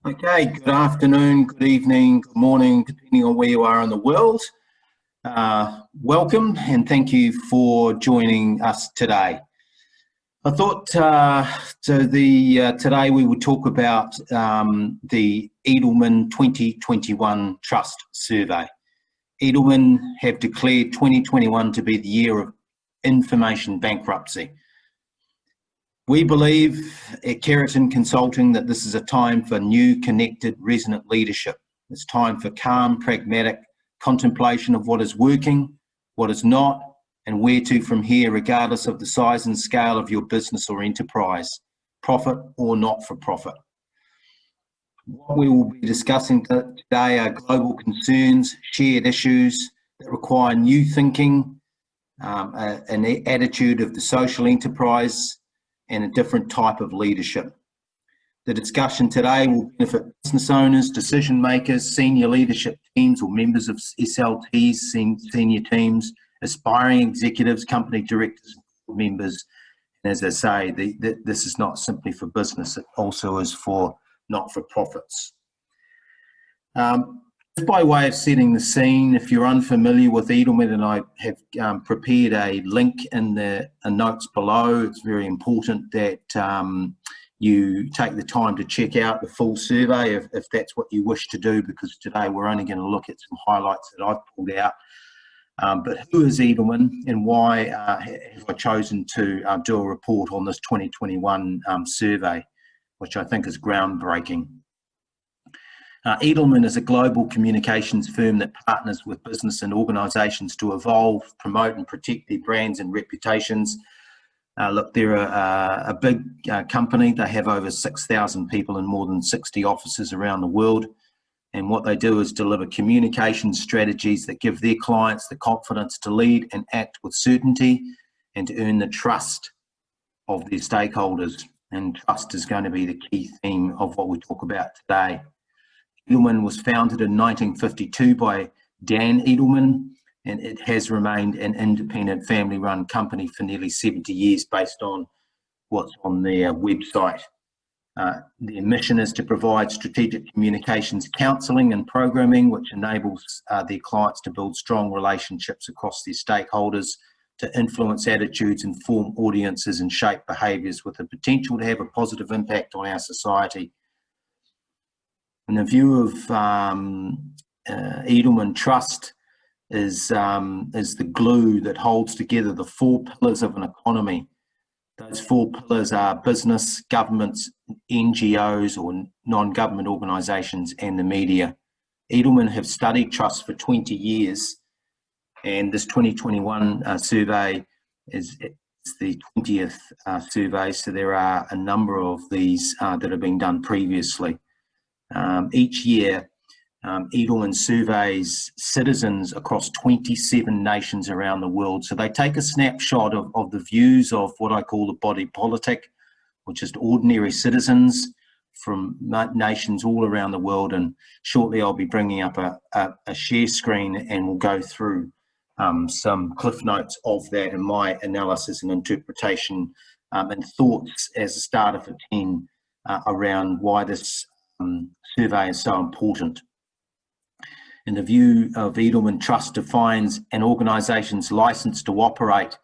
Okay, good afternoon, good evening, good morning, depending on where you are in the world. Welcome and thank you for joining us today. I thought today we would talk about the Edelman 2021 Trust Survey. Edelman have declared 2021 to be the year of information bankruptcy. We believe at Keraton Consulting that this is a time for new, connected, resonant leadership. It's time for calm, pragmatic contemplation of what is working, what is not, and where to from here, regardless of the size and scale of your business or enterprise, profit or not for profit. What we will be discussing today are global concerns, shared issues that require new thinking, an attitude of the social enterprise, and a different type of leadership. The discussion today will benefit business owners, decision makers, senior leadership teams or members of SLTs, senior teams, aspiring executives, company directors, members. And as I say, this is not simply for business, it also is for not-for-profits. Just by way of setting the scene, if you're unfamiliar with Edelman, and I have prepared a link in the notes below, it's very important that you take the time to check out the full survey if that's what you wish to do, because today we're only going to look at some highlights that I've pulled out. But who is Edelman and why have I chosen to do a report on this 2021 survey, which I think is groundbreaking. Edelman is a global communications firm that partners with business and organisations to evolve, promote and protect their brands and reputations. Look, they're a big company. They have over 6,000 people in more than 60 offices around the world. And what they do is deliver communication strategies that give their clients the confidence to lead and act with certainty and to earn the trust of their stakeholders. And trust is going to be the key theme of what we talk about today. Edelman was founded in 1952 by Dan Edelman, and it has remained an independent family-run company for nearly 70 years based on what's on their website. Their mission is to provide strategic communications counselling and programming, which enables their clients to build strong relationships across their stakeholders, to influence attitudes, inform audiences and shape behaviours with the potential to have a positive impact on our society. And the view of Edelman Trust is the glue that holds together the four pillars of an economy. Those four pillars are business, governments, NGOs or non-government organisations, and the media. Edelman have studied trust for 20 years, and this 2021 survey is the 20th survey, so there are a number of these that have been done previously. Each year, Edelman surveys citizens across 27 nations around the world. So they take a snapshot of the views of what I call the body politic, which is ordinary citizens from nations all around the world. And shortly I'll be bringing up a share screen and we'll go through some cliff notes of that and my analysis and interpretation and thoughts as a starter for 10 around why this survey is so important. And the view of Edelman Trust defines an organisation's licence to operate,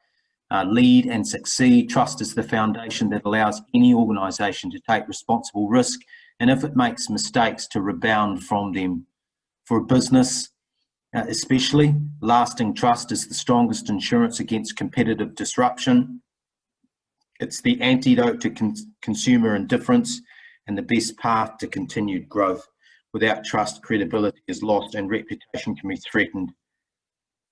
lead and succeed. Trust is the foundation that allows any organisation to take responsible risk, and if it makes mistakes, to rebound from them. For a business especially, lasting trust is the strongest insurance against competitive disruption. It's the antidote to consumer indifference and the best path to continued growth. Without trust, credibility is lost and reputation can be threatened.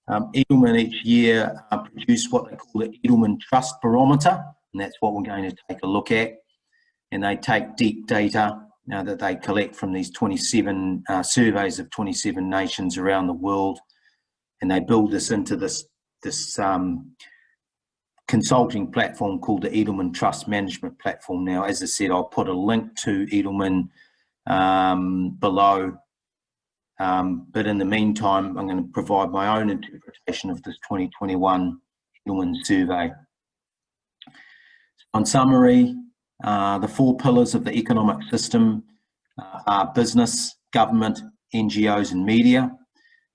Edelman each year produce what they call the Edelman Trust Barometer, and that's what we're going to take a look at. And they take deep data that they collect from these 27 surveys of 27 nations around the world, and they build this into this consulting platform called the Edelman Trust Management Platform. Now, as I said, I'll put a link to Edelman below, but in the meantime, I'm going to provide my own interpretation of this 2021 Edelman survey. On summary, the four pillars of the economic system are business, government, NGOs and media.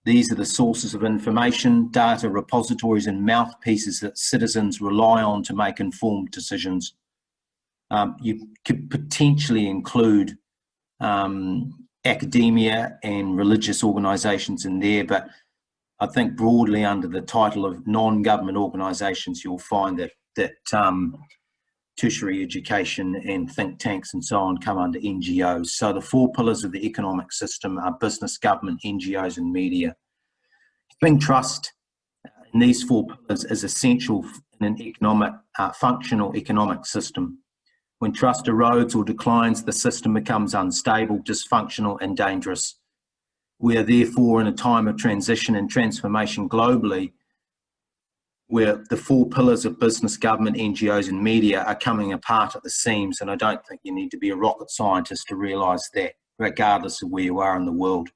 These are the sources of information, data repositories and mouthpieces that citizens rely on to make informed decisions. You could potentially include academia and religious organisations in there, but I think broadly under the title of non-government organisations, you'll find that tertiary education and think tanks and so on come under NGOs. So the 4 pillars of the economic system are business, government, NGOs and media. Having trust in these 4 pillars is essential in an economic, functional economic system. When trust erodes or declines, the system becomes unstable, dysfunctional and dangerous. We are therefore in a time of transition and transformation globally, where the 4 pillars of business, government, NGOs and media are coming apart at the seams, and I don't think you need to be a rocket scientist to realise that, regardless of where you are in the world.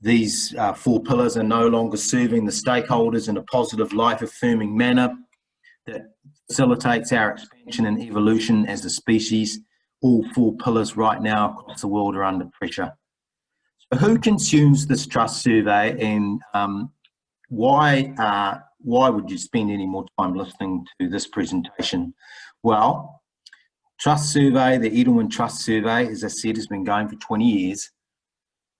These 4 pillars are no longer serving the stakeholders in a positive, life-affirming manner that facilitates our expansion and evolution as a species. All 4 pillars right now across the world are under pressure. So who consumes this trust survey, and why would you spend any more time listening to this presentation? Well, trust survey, the Edelman Trust Survey, as I said, has been going for 20 years.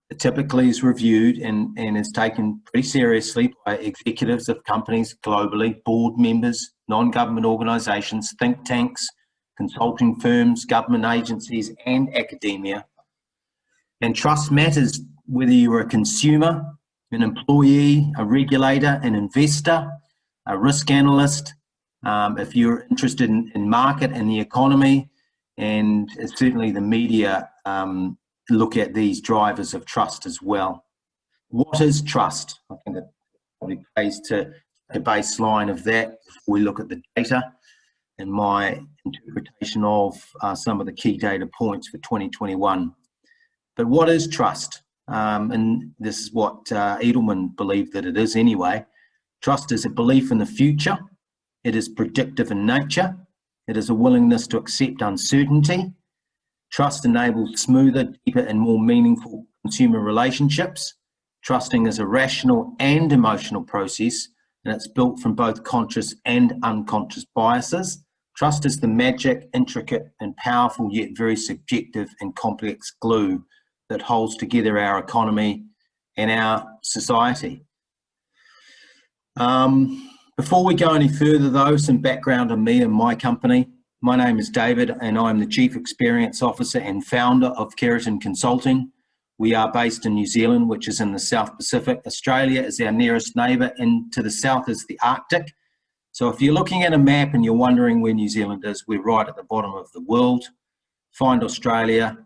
It typically is reviewed and is taken pretty seriously by executives of companies globally, board members, non-government organisations, think tanks, consulting firms, government agencies and academia. And trust matters whether you're a consumer, an employee, a regulator, an investor, a risk analyst, if you're interested in market and the economy, and certainly the media look at these drivers of trust as well. What is trust? I think that probably pays to a baseline of that before we look at the data and my interpretation of some of the key data points for 2021. But what is trust? And this is what Edelman believed that it is anyway. Trust is a belief in the future. It is predictive in nature. It is a willingness to accept uncertainty. Trust enables smoother, deeper and more meaningful consumer relationships. Trusting is a rational and emotional process, and it's built from both conscious and unconscious biases. Trust is the magic, intricate and powerful yet very subjective and complex glue that holds together our economy and our society. Before we go any further though, some background on me and my company. My name is David and I'm the Chief Experience Officer and founder of Keraton Consulting. We are based in New Zealand, which is in the South Pacific. Australia is our nearest neighbour, and to the south is the Arctic. So if you're looking at a map and you're wondering where New Zealand is, we're right at the bottom of the world. Find Australia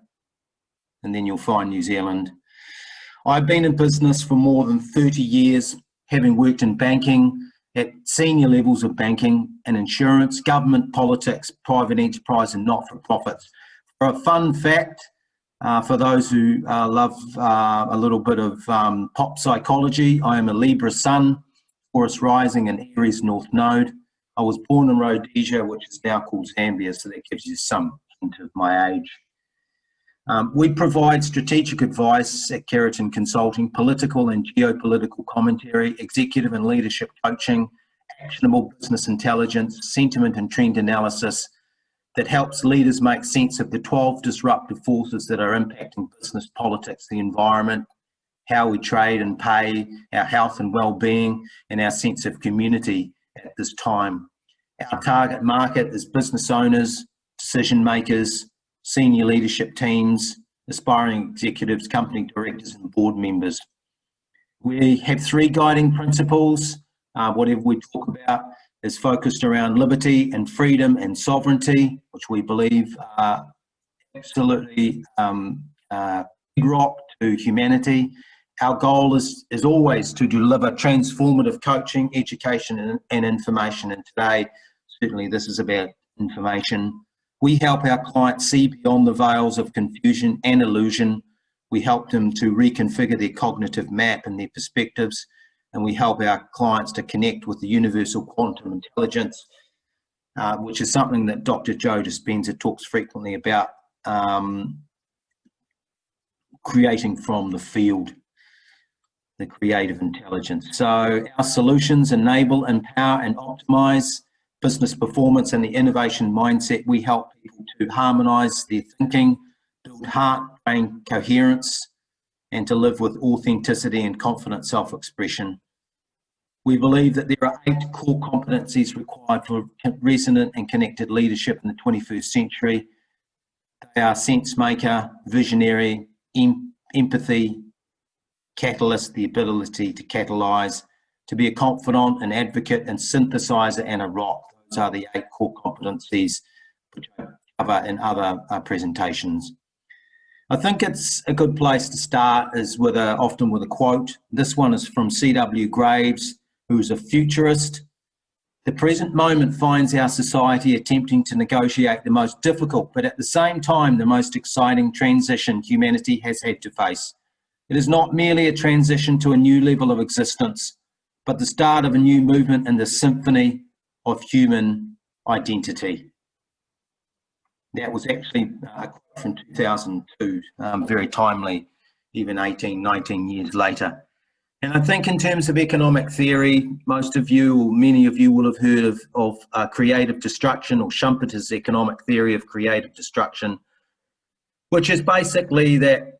and then you'll find New Zealand. I've been in business for more than 30 years, having worked in banking, at senior levels of banking and insurance, government, politics, private enterprise and not-for-profits. For a fun fact, for those who love a little bit of pop psychology, I am a Libra Sun, Taurus Rising and Aries North Node. I was born in Rhodesia, which is now called Zambia, so that gives you some hint of my age. We provide strategic advice at Keraton Consulting, political and geopolitical commentary, executive and leadership coaching, actionable business intelligence, sentiment and trend analysis that helps leaders make sense of the 12 disruptive forces that are impacting business, politics, the environment, how we trade and pay, our health and well-being, and our sense of community at this time. Our target market is business owners, decision makers, senior leadership teams, aspiring executives, company directors and board members. We have 3 guiding principles. Whatever we talk about is focused around liberty and freedom and sovereignty, which we believe are absolutely bedrock to humanity. Our goal is always to deliver transformative coaching, education and information, and today certainly this is about information. We help our clients see beyond the veils of confusion and illusion. We help them to reconfigure their cognitive map and their perspectives, and we help our clients to connect with the universal quantum intelligence, which is something that Dr. Joe Dispenza talks frequently about. creating from the field, the creative intelligence. So our solutions enable, empower and optimize business performance and the innovation mindset. We help people to harmonise their thinking, build heart-brain coherence, and to live with authenticity and confident self-expression. We believe that there are 8 core competencies required for resonant and connected leadership in the 21st century. They are sense maker, visionary, empathy, catalyst, the ability to catalyse, to be a confidant, an advocate, and synthesizer, and a rock. Those are the 8 core competencies which I cover in other presentations. I think it's a good place to start is often with a quote. This one is from C.W. Graves, who is a futurist. The present moment finds our society attempting to negotiate the most difficult, but at the same time, the most exciting transition humanity has had to face. It is not merely a transition to a new level of existence, but the start of a new movement in the symphony of human identity. That was actually a quote from 2002, very timely, even 18, 19 years later. And I think in terms of economic theory, most of you, or many of you will have heard of creative destruction, or Schumpeter's economic theory of creative destruction, which is basically that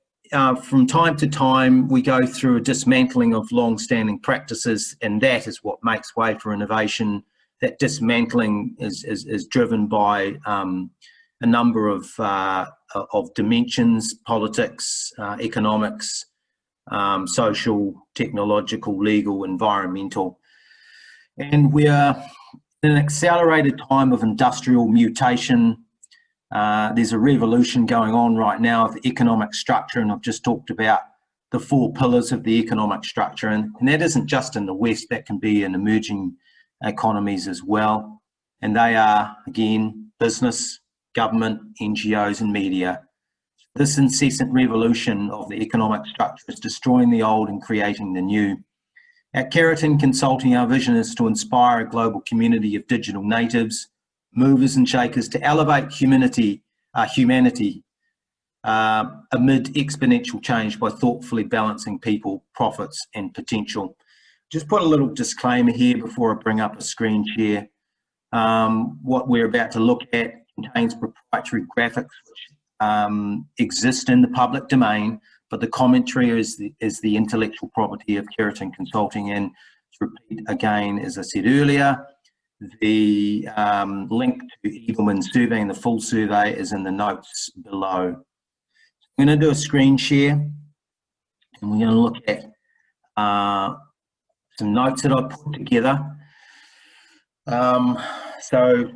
from time to time we go through a dismantling of long-standing practices, and that is what makes way for innovation. That dismantling is driven by a number of dimensions: politics, economics, social, technological, legal, environmental. And we are in an accelerated time of industrial mutation. There's a revolution going on right now of the economic structure, and I've just talked about the 4 pillars of the economic structure, and that isn't just in the West, that can be in emerging economies as well. And they are, again, business, government, NGOs and media. This incessant revolution of the economic structure is destroying the old and creating the new. At Keraton Consulting, our vision is to inspire a global community of digital natives, movers and shakers, to elevate humanity amid exponential change by thoughtfully balancing people, profits and potential. Just put a little disclaimer here before I bring up a screen share. What we're about to look at contains proprietary graphics which exist in the public domain, but the commentary is the intellectual property of Keraton Consulting. And to repeat again, as I said earlier, the link to Edelman's survey and the full survey is in the notes below. I'm going to do a screen share, and we're going to look at some notes that I put together. So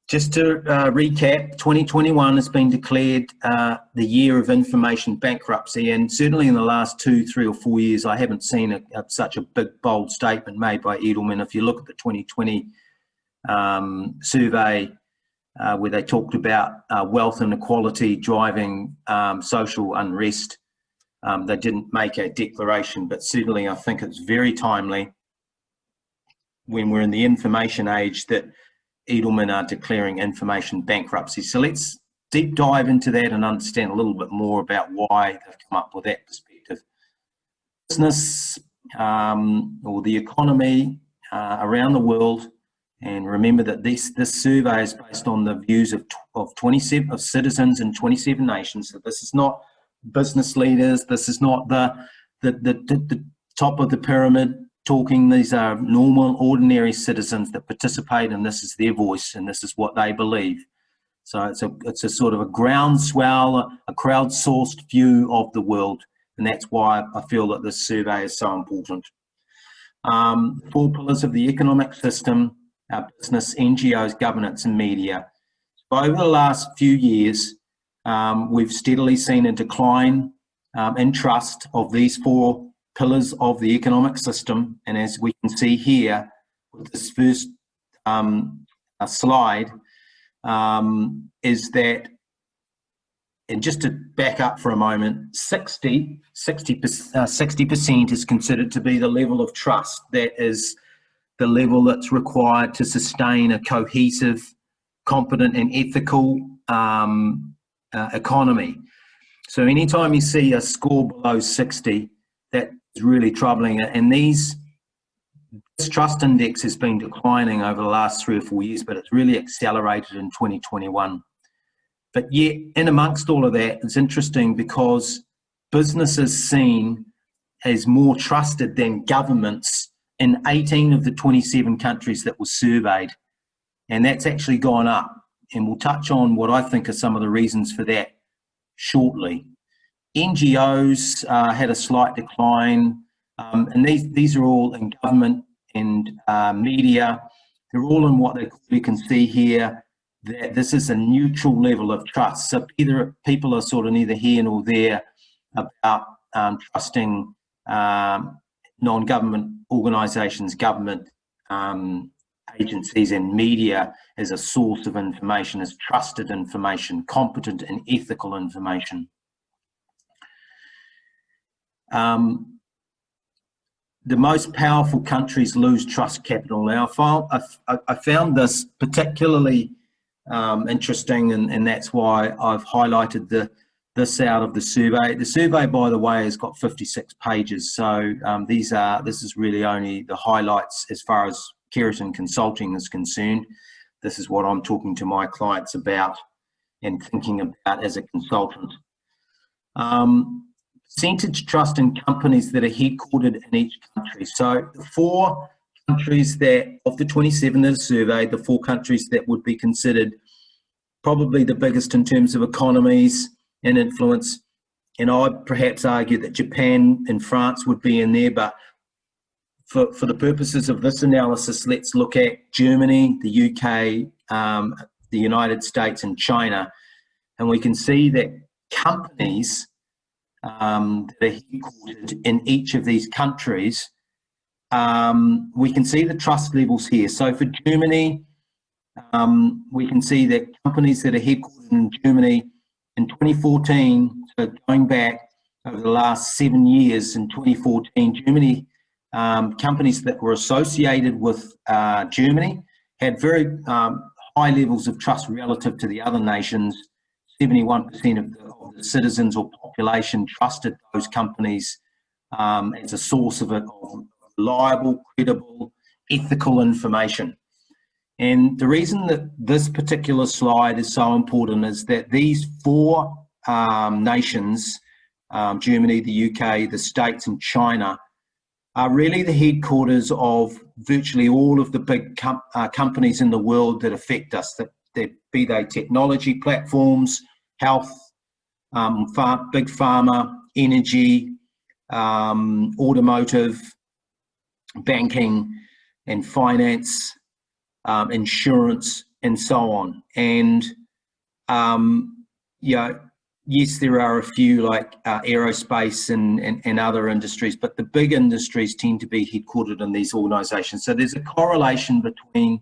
just to recap, 2021 has been declared the year of information bankruptcy, and certainly in the last 2, 3 or 4 years, I haven't seen such a big, bold statement made by Edelman. If you look at the 2020 survey, where they talked about wealth inequality driving social unrest, they didn't make a declaration, but certainly I think it's very timely when we're in the information age that Edelman are declaring information bankruptcy. So let's deep dive into that and understand a little bit more about why they've come up with that perspective. Business or the economy around the world, and remember that this survey is based on the views of 27 of citizens in 27 nations. So this is not business leaders. This is not the top of the pyramid talking. These are normal, ordinary citizens that participate, and this is their voice, and this is what they believe. So it's a sort of a groundswell, a crowdsourced view of the world, and that's why I feel that this survey is so important. 4 pillars of the economic system: our business, NGOs, governance, and media. So over the last few years, we've steadily seen a decline in trust of these 4 pillars of the economic system, and as we can see here with this first slide, is that, and just to back up for a moment, 60% is considered to be the level of trust. That is the level that's required to sustain a cohesive, competent and ethical economy. So anytime you see a score below 60, that is really troubling. And this trust index has been declining over the last 3 or 4 years, but it's really accelerated in 2021. But yet, in amongst all of that, it's interesting because business is seen as more trusted than governments in 18 of the 27 countries that were surveyed. And that's actually gone up. And we'll touch on what I think are some of the reasons for that shortly. NGOs had a slight decline, and these are all in government and media. They're all in what you can see here, that this is a neutral level of trust. So either people are sort of neither here nor there about trusting non-government organisations, government agencies and media as a source of information, as trusted information, competent and ethical information. The most powerful countries lose trust capital. Now, I found this particularly interesting, and that's why I've highlighted this out of the survey. The survey, by the way, has got 56 pages, so this is really only the highlights as far as Keraton Consulting is concerned. This is what I'm talking to my clients about and thinking about as a consultant. Percentage trust in companies that are headquartered in each country. So the 4 countries that, of the 27 that are surveyed, the 4 countries that would be considered probably the biggest in terms of economies and influence, and I'd perhaps argue that Japan and France would be in there, but for the purposes of this analysis, let's look at Germany, the UK, the United States and China, and we can see that companies that are headquartered in each of these countries, we can see the trust levels here. So for Germany, we can see that companies that are headquartered in Germany in 2014, so going back over the last 7 years, in 2014, Germany, companies that were associated with Germany had very high levels of trust relative to the other nations. 71% of the citizens or population trusted those companies as a source of reliable, credible, ethical information. And the reason that this particular slide is so important is that these 4 nations, Germany, the UK, the States and China, are really the headquarters of virtually all of the big companies in the world that affect us, that be they technology platforms, health, big pharma, energy, automotive, banking and finance, insurance, and so on. And yes, there are a few like aerospace and other industries, but the big industries tend to be headquartered in these organisations. So there's a correlation between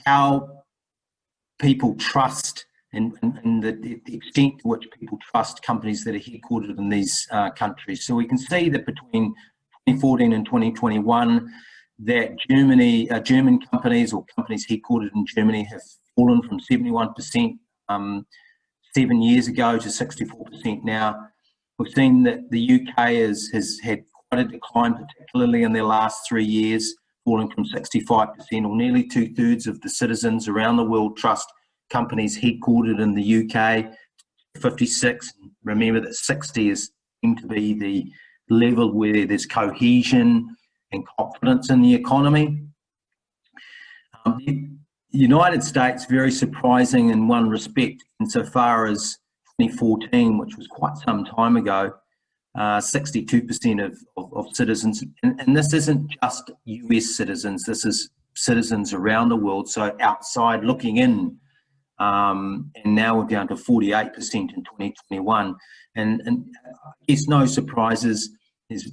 how people trust and the extent to which people trust companies that are headquartered in these countries. So we can see that between 2014 and 2021, that German companies or companies headquartered in Germany have fallen from 71% 7 years ago to 64% now. We've seen that the UK has had quite a decline, particularly in their last 3 years, falling from 65%, or nearly 2/3 of the citizens around the world trust companies headquartered in the UK, 56. Remember that 60 is seemed to be the level where there's cohesion and confidence in the economy. The United States, very surprising in one respect, insofar as 2014, which was quite some time ago, 62% of citizens, and this isn't just US citizens, this is citizens around the world, so outside looking in, and now we're down to 48% in 2021. And I guess no surprises, there's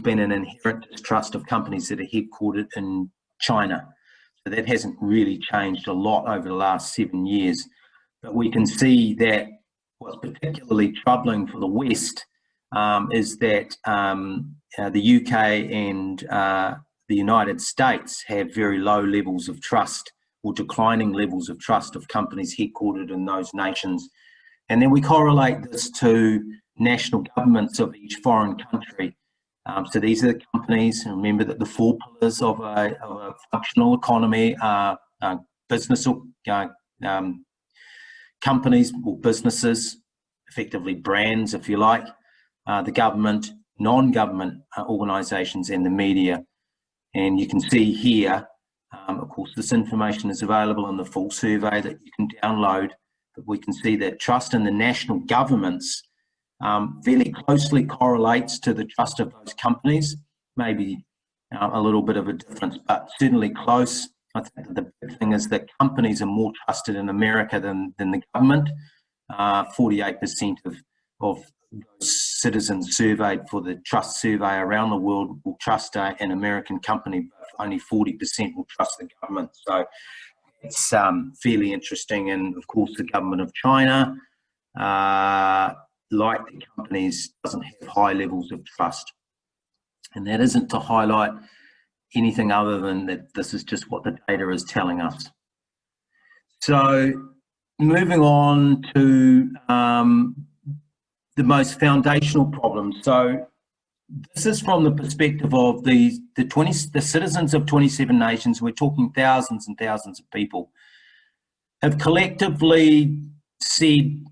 been an inherent distrust of companies that are headquartered in China. So that hasn't really changed a lot over the last 7 years. But we can see that what's particularly troubling for the West is that the UK and the United States have very low levels of trust, or declining levels of trust, of companies headquartered in those nations. And then we correlate this to national governments of each foreign country. So these are the companies, and remember that the four pillars of a functional economy are business or companies or businesses, effectively brands, if you like, the government, non-government organisations, and the media. And you can see here, of course, this information is available in the full survey that you can download, but we can see that trust in the national governments fairly closely correlates to the trust of those companies, maybe a little bit of a difference, but certainly close. I think that the big thing is that companies are more trusted in America than the government. 48% of those citizens surveyed for the trust survey around the world will trust an American company, but only 40% will trust the government. So it's fairly interesting. And of course, the government of China, like the companies, doesn't have high levels of trust. And that isn't to highlight anything other than that this is just what the data is telling us. So moving on to the most foundational problems. So this is from the perspective of the citizens of 27 nations. We're talking thousands and thousands of people have collectively said,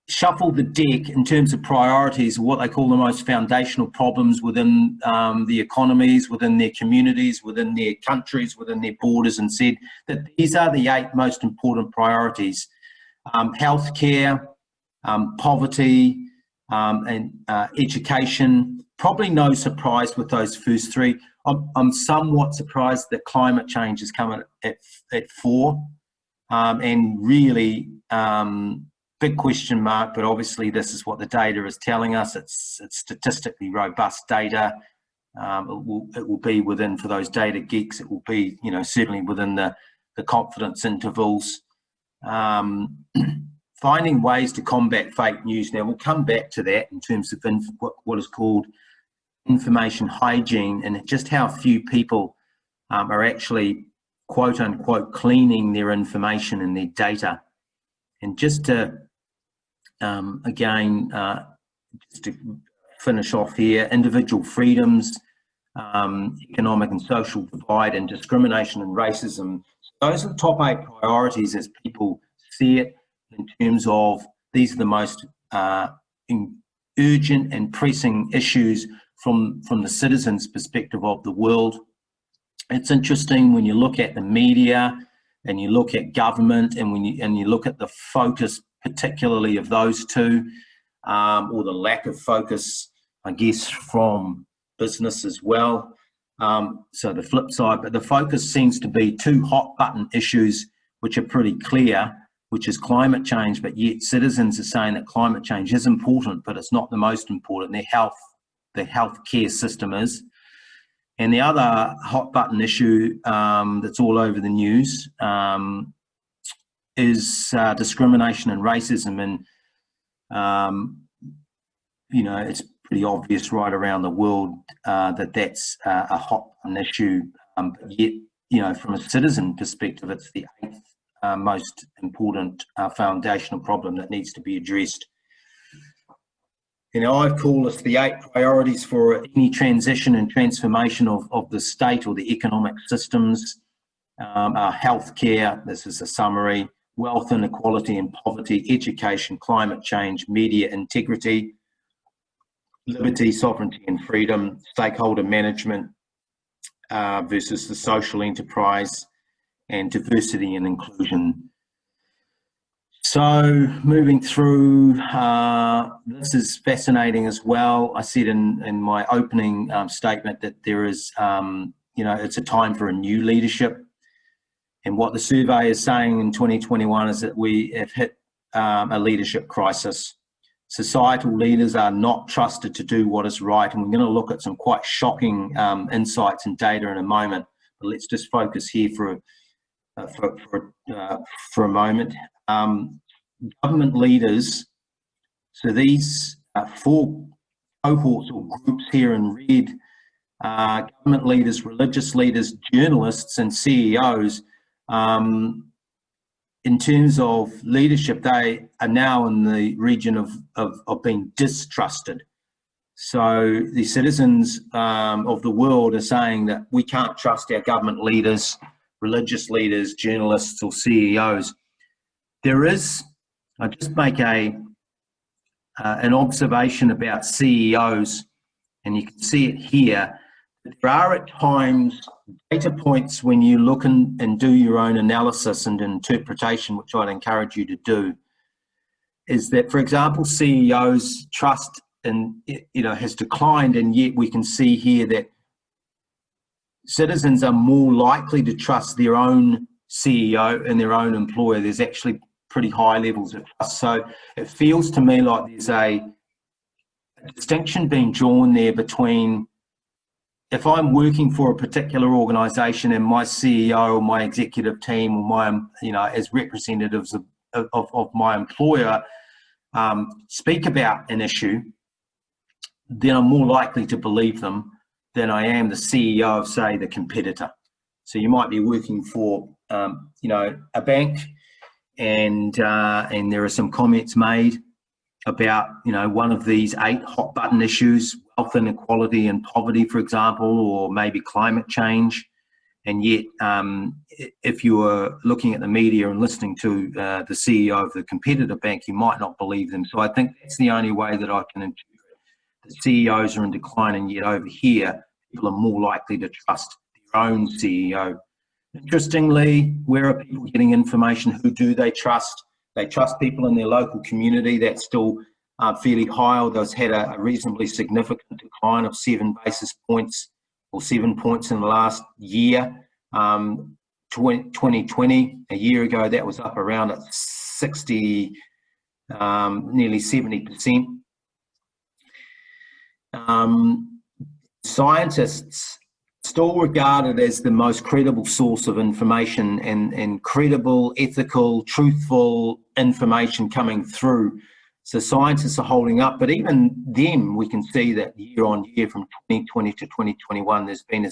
shuffle the deck in terms of priorities, what they call the most foundational problems within the economies, within their communities, within their countries, within their borders, and said that these are the 8 most important priorities: healthcare, poverty, and education. Probably no surprise with those first 3. I'm somewhat surprised that climate change has come at 4, and really big question mark, but obviously this is what the data is telling us. It's statistically robust data. It will be within, for those data geeks, it will be, certainly within the confidence intervals. Finding ways to combat fake news. Now, we'll come back to that in terms of what is called information hygiene, and just how few people are actually, quote unquote, cleaning their information and their data. And just to, just to finish off here, individual freedoms, economic and social divide, and discrimination and racism. Those are the top 8 priorities as people see it, in terms of these are the most urgent and pressing issues from the citizens' perspective of the world. It's interesting when you look at the media and you look at government, and when you look at the focus particularly of those 2, or the lack of focus, I guess, from business as well. So the flip side, but the focus seems to be 2 hot button issues which are pretty clear, which is climate change, but yet citizens are saying that climate change is important, but it's not the most important. The healthcare system is. And the other hot button issue that's all over the news is discrimination and racism. And, it's pretty obvious right around the world that that's a hot button issue. But yet, from a citizen perspective, it's the 8th most important foundational problem that needs to be addressed. I've called this the 8 priorities for any transition and transformation of the state or the economic systems. Healthcare, this is a summary: wealth inequality and poverty, education, climate change, media integrity, liberty, sovereignty and freedom, stakeholder management versus the social enterprise, and diversity and inclusion. So moving through, this is fascinating as well. I said in my opening statement that there is, it's a time for a new leadership. And what the survey is saying in 2021 is that we have hit a leadership crisis. Societal leaders are not trusted to do what is right. And we're going to look at some quite shocking insights and data in a moment. But let's just focus here for a moment. Government leaders, so these 4 cohorts or groups here in red, government leaders, religious leaders, journalists and CEOs, in terms of leadership, they are now in the region of being distrusted. So the citizens of the world are saying that we can't trust our government leaders, religious leaders, journalists or CEOs. I just make an observation about CEOs, and you can see it here. There are at times data points when you look and do your own analysis and interpretation, which I'd encourage you to do, is that, for example, CEOs' trust has declined, and yet we can see here that citizens are more likely to trust their own CEO and their own employer. There's actually pretty high levels of trust. So it feels to me like there's a distinction being drawn there between, if I'm working for a particular organisation and my CEO or my executive team or my, as representatives of my employer speak about an issue, then I'm more likely to believe them than I am the CEO of, say, the competitor. So you might be working for, a bank, and there are some comments made about, one of these 8 hot button issues, wealth inequality and poverty, for example, or maybe climate change. And yet, if you are looking at the media and listening to the CEO of the competitor bank, you might not believe them. So I think that's the only way that I can interpret. The CEOs are in decline, and yet over here, people are more likely to trust their own CEO. Interestingly, where are people getting information? Who do they trust? They trust people in their local community. That's still fairly high, although it's had a reasonably significant decline of 7 basis points or 7 points in the last year. 2020, a year ago, that was up around at 60, nearly 70%. Scientists still regarded as the most credible source of information and credible, ethical, truthful information coming through. So scientists are holding up, but even then we can see that year on year from 2020 to 2021, there's been a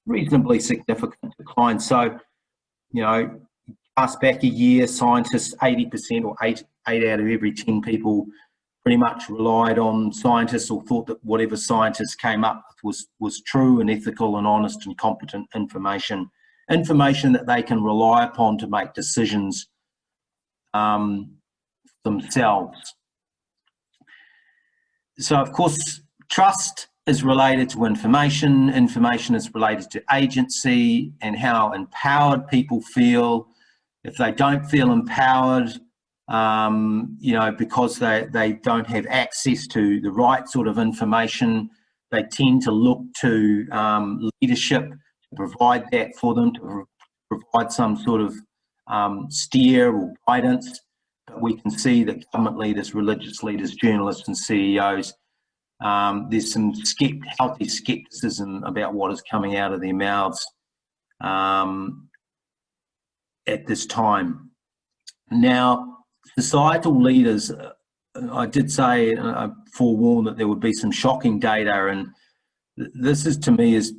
reasonably significant decline. So, past back a year, scientists, 80% or 8 out of every 10 people pretty much relied on scientists or thought that whatever scientists came up with was true and ethical and honest and competent information that they can rely upon to make decisions themselves. So, of course, trust is related to information. Information is related to agency and how empowered people feel. If they don't feel empowered, because they don't have access to the right sort of information, they tend to look to leadership to provide that for them, to provide some sort of steer or guidance. But we can see that government leaders, religious leaders, journalists and CEOs, there's some healthy skepticism about what is coming out of their mouths at this time. Now, societal leaders, I did say, I forewarned that there would be some shocking data, and this is, to me, is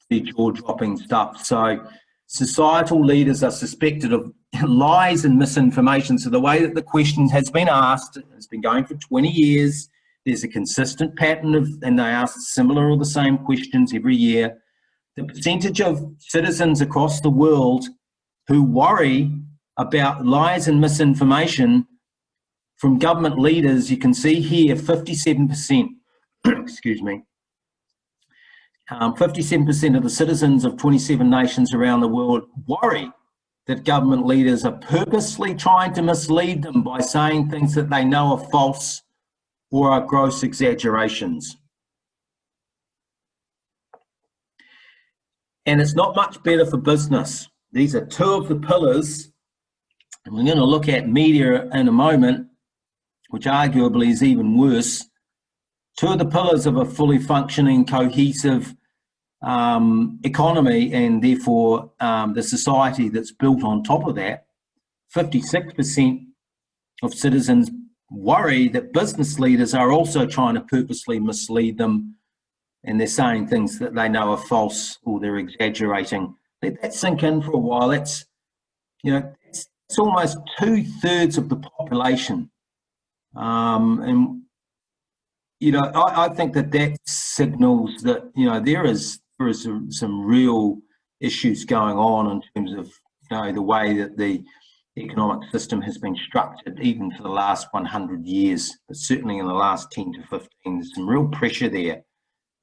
the jaw-dropping stuff. So societal leaders are suspected of lies and misinformation. So the way that the question has been asked, it's been going for 20 years, there's a consistent pattern and they ask similar or the same questions every year. The percentage of citizens across the world who worry about lies and misinformation from government leaders, you can see here 57%, excuse me, 57% of the citizens of 27 nations around the world worry that government leaders are purposely trying to mislead them by saying things that they know are false or are gross exaggerations. And it's not much better for business. These are 2 of the pillars, and we're going to look at media in a moment, which arguably is even worse. 2 of the pillars of a fully functioning, cohesive economy, and therefore the society that's built on top of that. 56% of citizens worry that business leaders are also trying to purposely mislead them, and they're saying things that they know are false or they're exaggerating. Let that sink in for a while. That's That's almost 2/3 of the population. And, you know, I think that signals that, you know, there is some real issues going on in terms of, you know, the way that the economic system has been structured, even for the last 100 years, but certainly in the last 10 to 15, there's some real pressure there.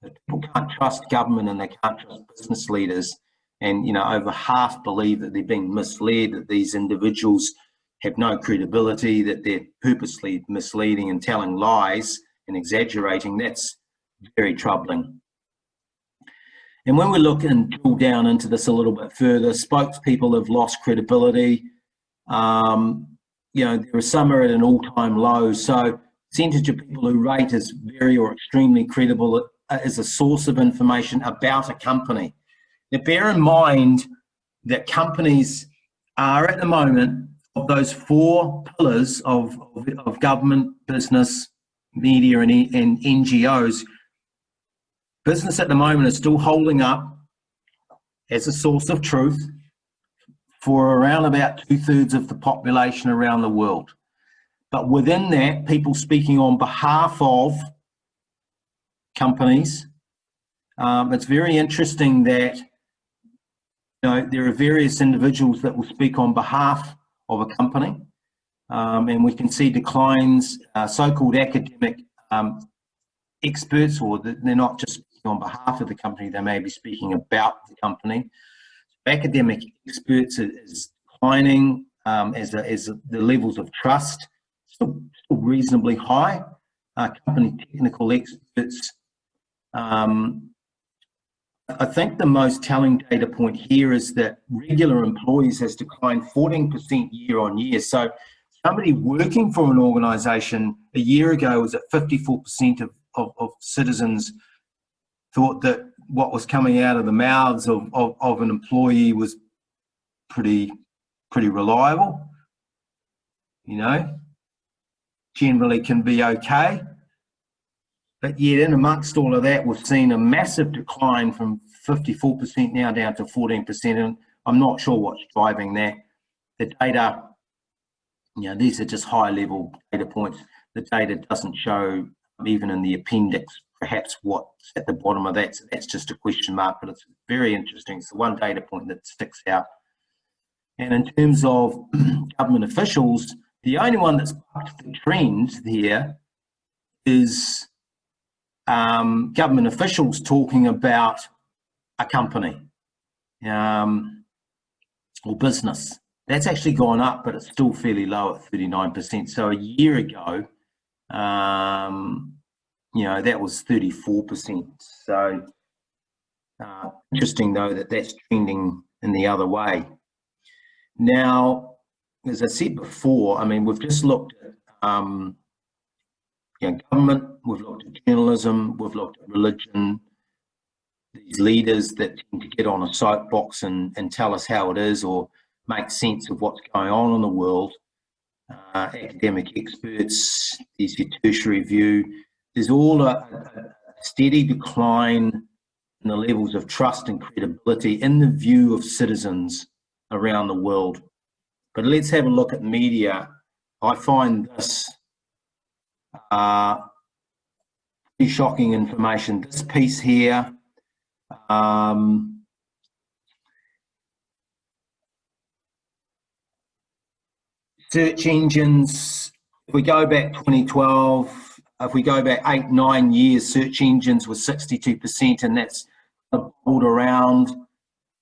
People can't trust government and they can't trust business leaders. And, you know, over half believe that they're being misled, that these individuals have no credibility, that they're purposely misleading and telling lies and exaggerating. That's very troubling. And when we look and drill down into this a little bit further, spokespeople have lost credibility. You know, there are some are at an all-time low. So percentage of people who rate as very or extremely credible as a source of information about a company. Now, bear in mind that companies are at the moment, of those 4 pillars of government, business, media, and NGOs, business at the moment is still holding up as a source of truth for around about 2/3 of the population around the world. But within that, people speaking on behalf of companies, it's very interesting that, you know, there are various individuals that will speak on behalf of a company, and we can see declines. So-called academic experts, or they're not just speaking on behalf of the company, they may be speaking about the company. Academic experts is declining as the levels of trust still reasonably high. Company technical experts. I think the most telling data point here is that regular employees has declined 14% year on year. So somebody working for an organisation a year ago was at 54% of citizens thought that what was coming out of the mouths of an employee was pretty reliable, you know, generally can be okay. But yet in amongst all of that, we've seen a massive decline from 54% now down to 14%. And I'm not sure what's driving that. The data, you know, these are just high level data points. The data doesn't show, even in the appendix, perhaps what's at the bottom of that. So that's just a question mark, but it's very interesting. It's the one data point that sticks out. And in terms of government officials, the only one that's bucked the trend there is government officials talking about a company or business. That's actually gone up, but it's still fairly low at 39%. So a year ago, you know, that was 34%. So interesting though that that's trending in the other way. Now, as I said before, I mean, we've just looked at you know, government, we've looked at journalism, we've looked at religion, these leaders that tend to get on a soapbox and tell us how it is or make sense of what's going on in the world, academic experts, there's your tertiary view. There's all a steady decline in the levels of trust and credibility in the view of citizens around the world. But let's have a look at media. I find this pretty shocking information. This piece here, search engines, if we go back 2012, if we go back 8-9 years, search engines were 62%, and that's bubbled around.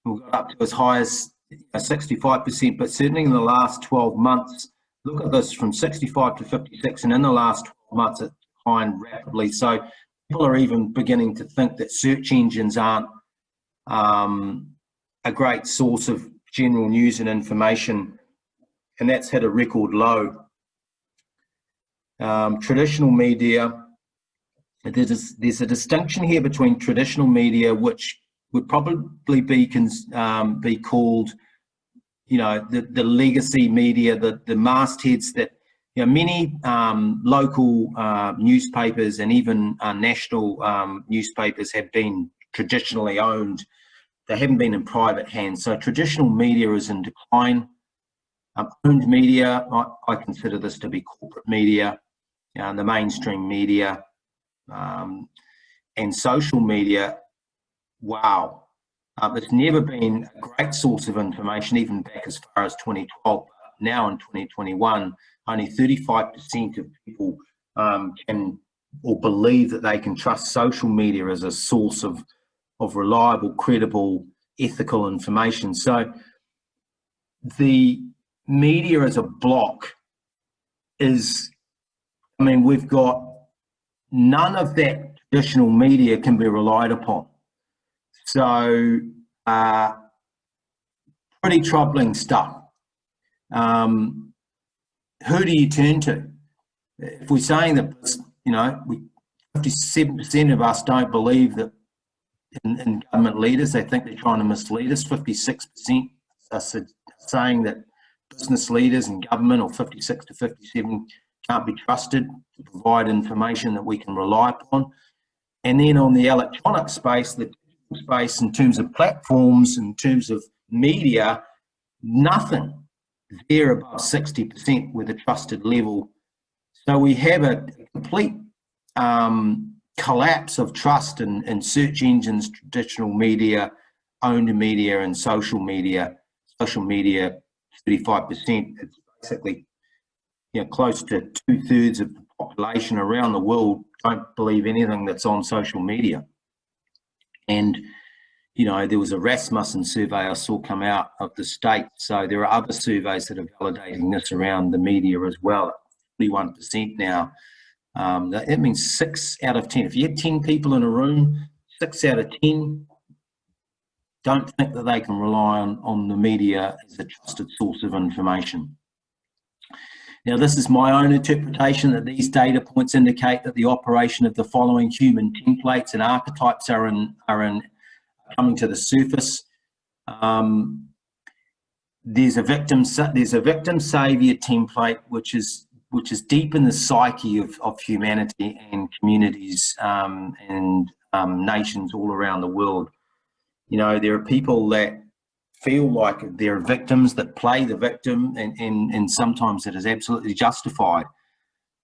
We got up to as high as 65%, but certainly in the last 12 months, look at this, from 65 to 56, and in the last 12 months it declined rapidly. So people are even beginning to think that search engines aren't a great source of general news and information, and that's hit a record low. Traditional media, there's a distinction here between traditional media, which would probably be called, you know, the legacy media, the mastheads that, you know, many local newspapers and even national newspapers have been traditionally owned. They haven't been in private hands. So traditional media is in decline. Owned media, I consider this to be corporate media, the mainstream media, and social media. Wow. It's never been a great source of information, even back as far as 2012. Now in 2021, only 35% of people can or believe that they can trust social media as a source of reliable, credible, ethical information. So the media as a block is, I mean, we've got none of that traditional media can be relied upon. So pretty troubling stuff. Who do you turn to? If we're saying that, 57% of us don't believe that in government leaders, they think they're trying to mislead us. 56% are saying that business leaders and government, or 56 to 57, can't be trusted to provide information that we can rely upon. And then on the electronic space, the digital space, in terms of platforms, in terms of media, nothing there above 60% with a trusted level. So we have a complete collapse of trust in search engines, traditional media, owned media, and social media. Social media, 35%. It's basically, close to 2/3 of the population around the world don't believe anything that's on social media. And there was a Rasmussen survey I saw come out of the States. So there are other surveys that are validating this around the media as well. 41% now. That means 6 out of 10. If you had 10 people in a room, 6 out of 10 don't think that they can rely on the media as a trusted source of information. Now, this is my own interpretation, that these data points indicate that the operation of the following human templates and archetypes are coming to the surface. There's a victim savior template, which is deep in the psyche of humanity and communities and nations all around the world. There are people that feel like they're victims, that play the victim, and sometimes it is absolutely justified.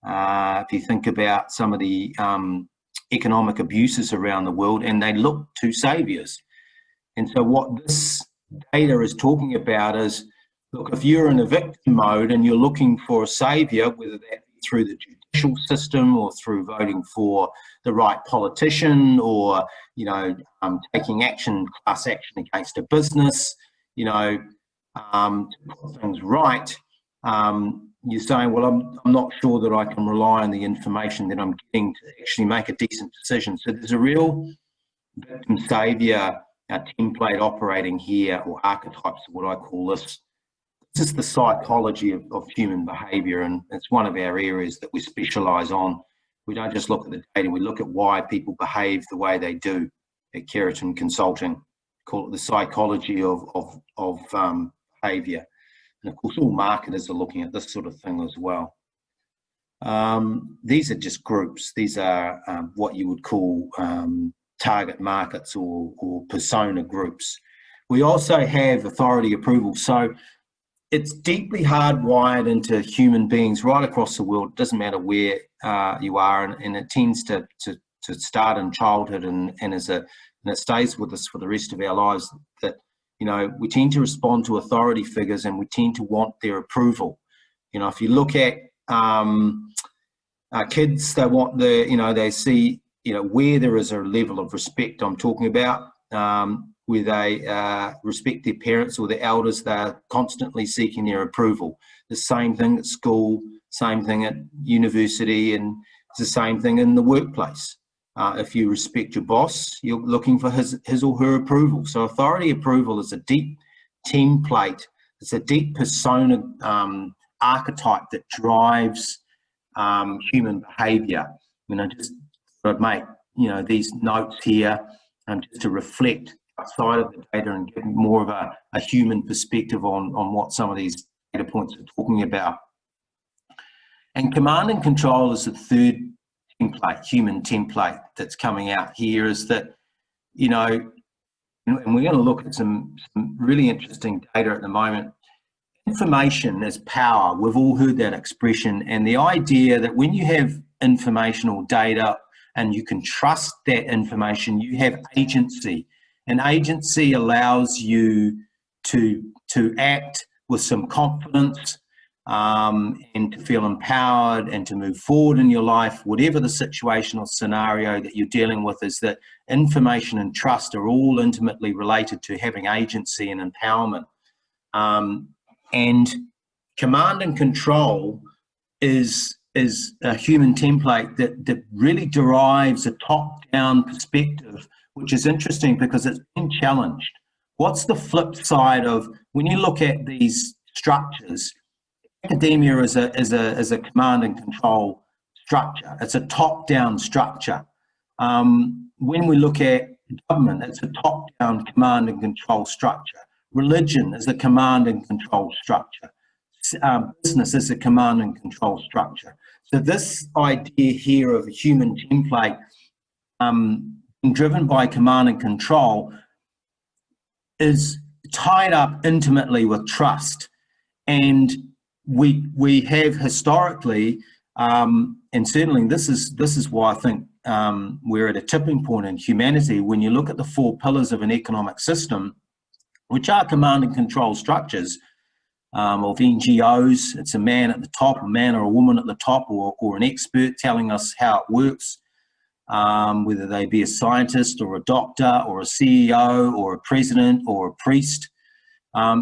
If you think about some of the economic abuses around the world, and they look to saviours. And so what this data is talking about is, look, if you're in a victim mode and you're looking for a saviour, whether that be through the judicial system or through voting for the right politician, or taking class action against a business, to put things right, you're saying, well, I'm not sure that I can rely on the information that I'm getting to actually make a decent decision. So there's a real victim saviour template operating here, or archetypes, what I call this. This is the psychology of human behaviour, and it's one of our areas that we specialise on. We don't just look at the data, we look at why people behave the way they do at Keraton Consulting. Call it the psychology of behaviour. And of course, all marketers are looking at this sort of thing as well. These are just groups. These are what you would call target markets or persona groups. We also have authority approval. So it's deeply hardwired into human beings right across the world. It doesn't matter where you are, and it tends to start in childhood and it stays with us for the rest of our lives, that we tend to respond to authority figures and we tend to want their approval. If you look at kids, they want they see where there is a level of respect I'm talking about, where they respect their parents or their elders, they're constantly seeking their approval. The same thing at school, same thing at university, and it's the same thing in the workplace. If you respect your boss, you're looking for his or her approval. So authority approval is a deep template. It's a deep persona archetype that drives human behaviour. Just I'd make these notes here just to reflect outside of the data and give more of a human perspective on what some of these data points are talking about. And command and control is the third template, human template, that's coming out here, is that, and we're going to look at some really interesting data at the moment. information is power. We've all heard that expression, and the idea that when you have information or data and you can trust that information, you have agency, and agency allows you to act with some confidence, and to feel empowered and to move forward in your life, whatever the situation or scenario that you're dealing with. Is that information and trust are all intimately related to having agency and empowerment. And command and control is a human template that really derives a top-down perspective, which is interesting because it's been challenged. What's the flip side of, when you look at these structures, academia is a command and control structure. It's a top-down structure. When we look at government, it's a top-down command and control structure. Religion is a command and control structure. Business is a command and control structure. So this idea here of a human template driven by command and control is tied up intimately with trust. And we have historically, and certainly this is why I think we're at a tipping point in humanity. When you look at the 4 pillars of an economic system, which are command and control structures of NGOs, it's a man at the top, a man or a woman at the top, or an expert telling us how it works, whether they be a scientist or a doctor or a CEO or a president or a priest.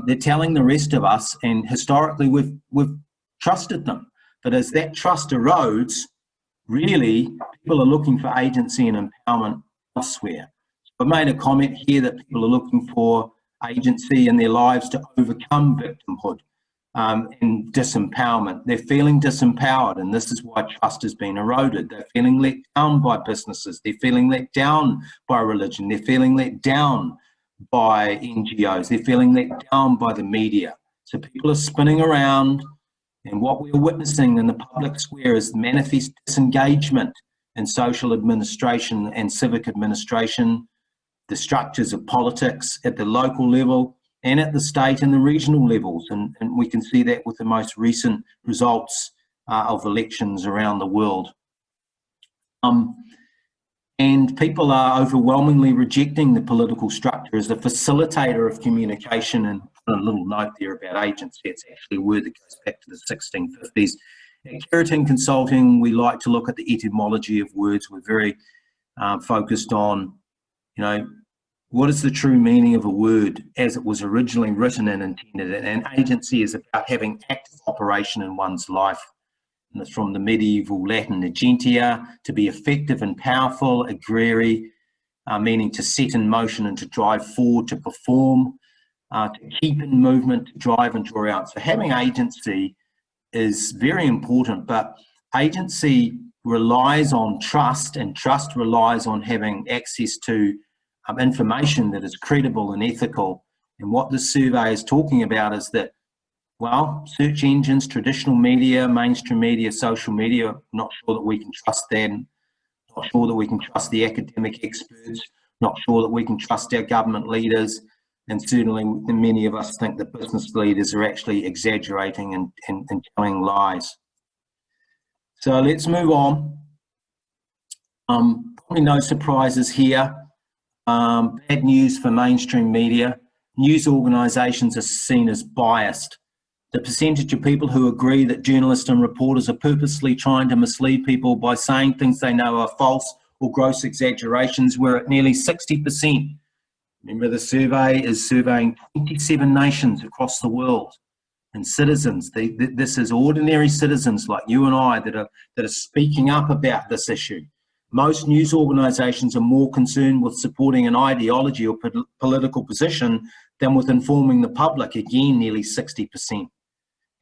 They're telling the rest of us, and historically we've trusted them. But as that trust erodes, really people are looking for agency and empowerment elsewhere. So I've made a comment here that people are looking for agency in their lives to overcome victimhood and disempowerment. They're feeling disempowered, and this is why trust has been eroded. They're feeling let down by businesses. They're feeling let down by religion. They're feeling let down by NGOs. They're feeling let down by the media. So people are spinning around, and what we're witnessing in the public square is manifest disengagement in social administration and civic administration, the structures of politics at the local level and at the state and the regional levels. And we can see that with the most recent results of elections around the world. And people are overwhelmingly rejecting the political structure as a facilitator of communication. And a little note there about agency, it's actually a word that goes back to the 1650s. At Keraton Consulting, we like to look at the etymology of words. We're very focused on, what is the true meaning of a word as it was originally written and intended. And agency is about having active operation in one's life. And it's from the medieval Latin agentia, to be effective and powerful, agere, meaning to set in motion and to drive forward, to perform, to keep in movement, to drive and draw out. So having agency is very important, but agency relies on trust, and trust relies on having access to information that is credible and ethical. And what this survey is talking about is that, well, search engines, traditional media, mainstream media, social media, not sure that we can trust them, not sure that we can trust the academic experts, not sure that we can trust our government leaders, and certainly many of us think that business leaders are actually exaggerating and telling lies. So let's move on. Probably no surprises here. Bad news for mainstream media. News organisations are seen as biased. The percentage of people who agree that journalists and reporters are purposely trying to mislead people by saying things they know are false or gross exaggerations, we're at nearly 60%. Remember, the survey is surveying 27 nations across the world, and citizens. This is ordinary citizens like you and I that are speaking up about this issue. Most news organisations are more concerned with supporting an ideology or political position than with informing the public, again, nearly 60%.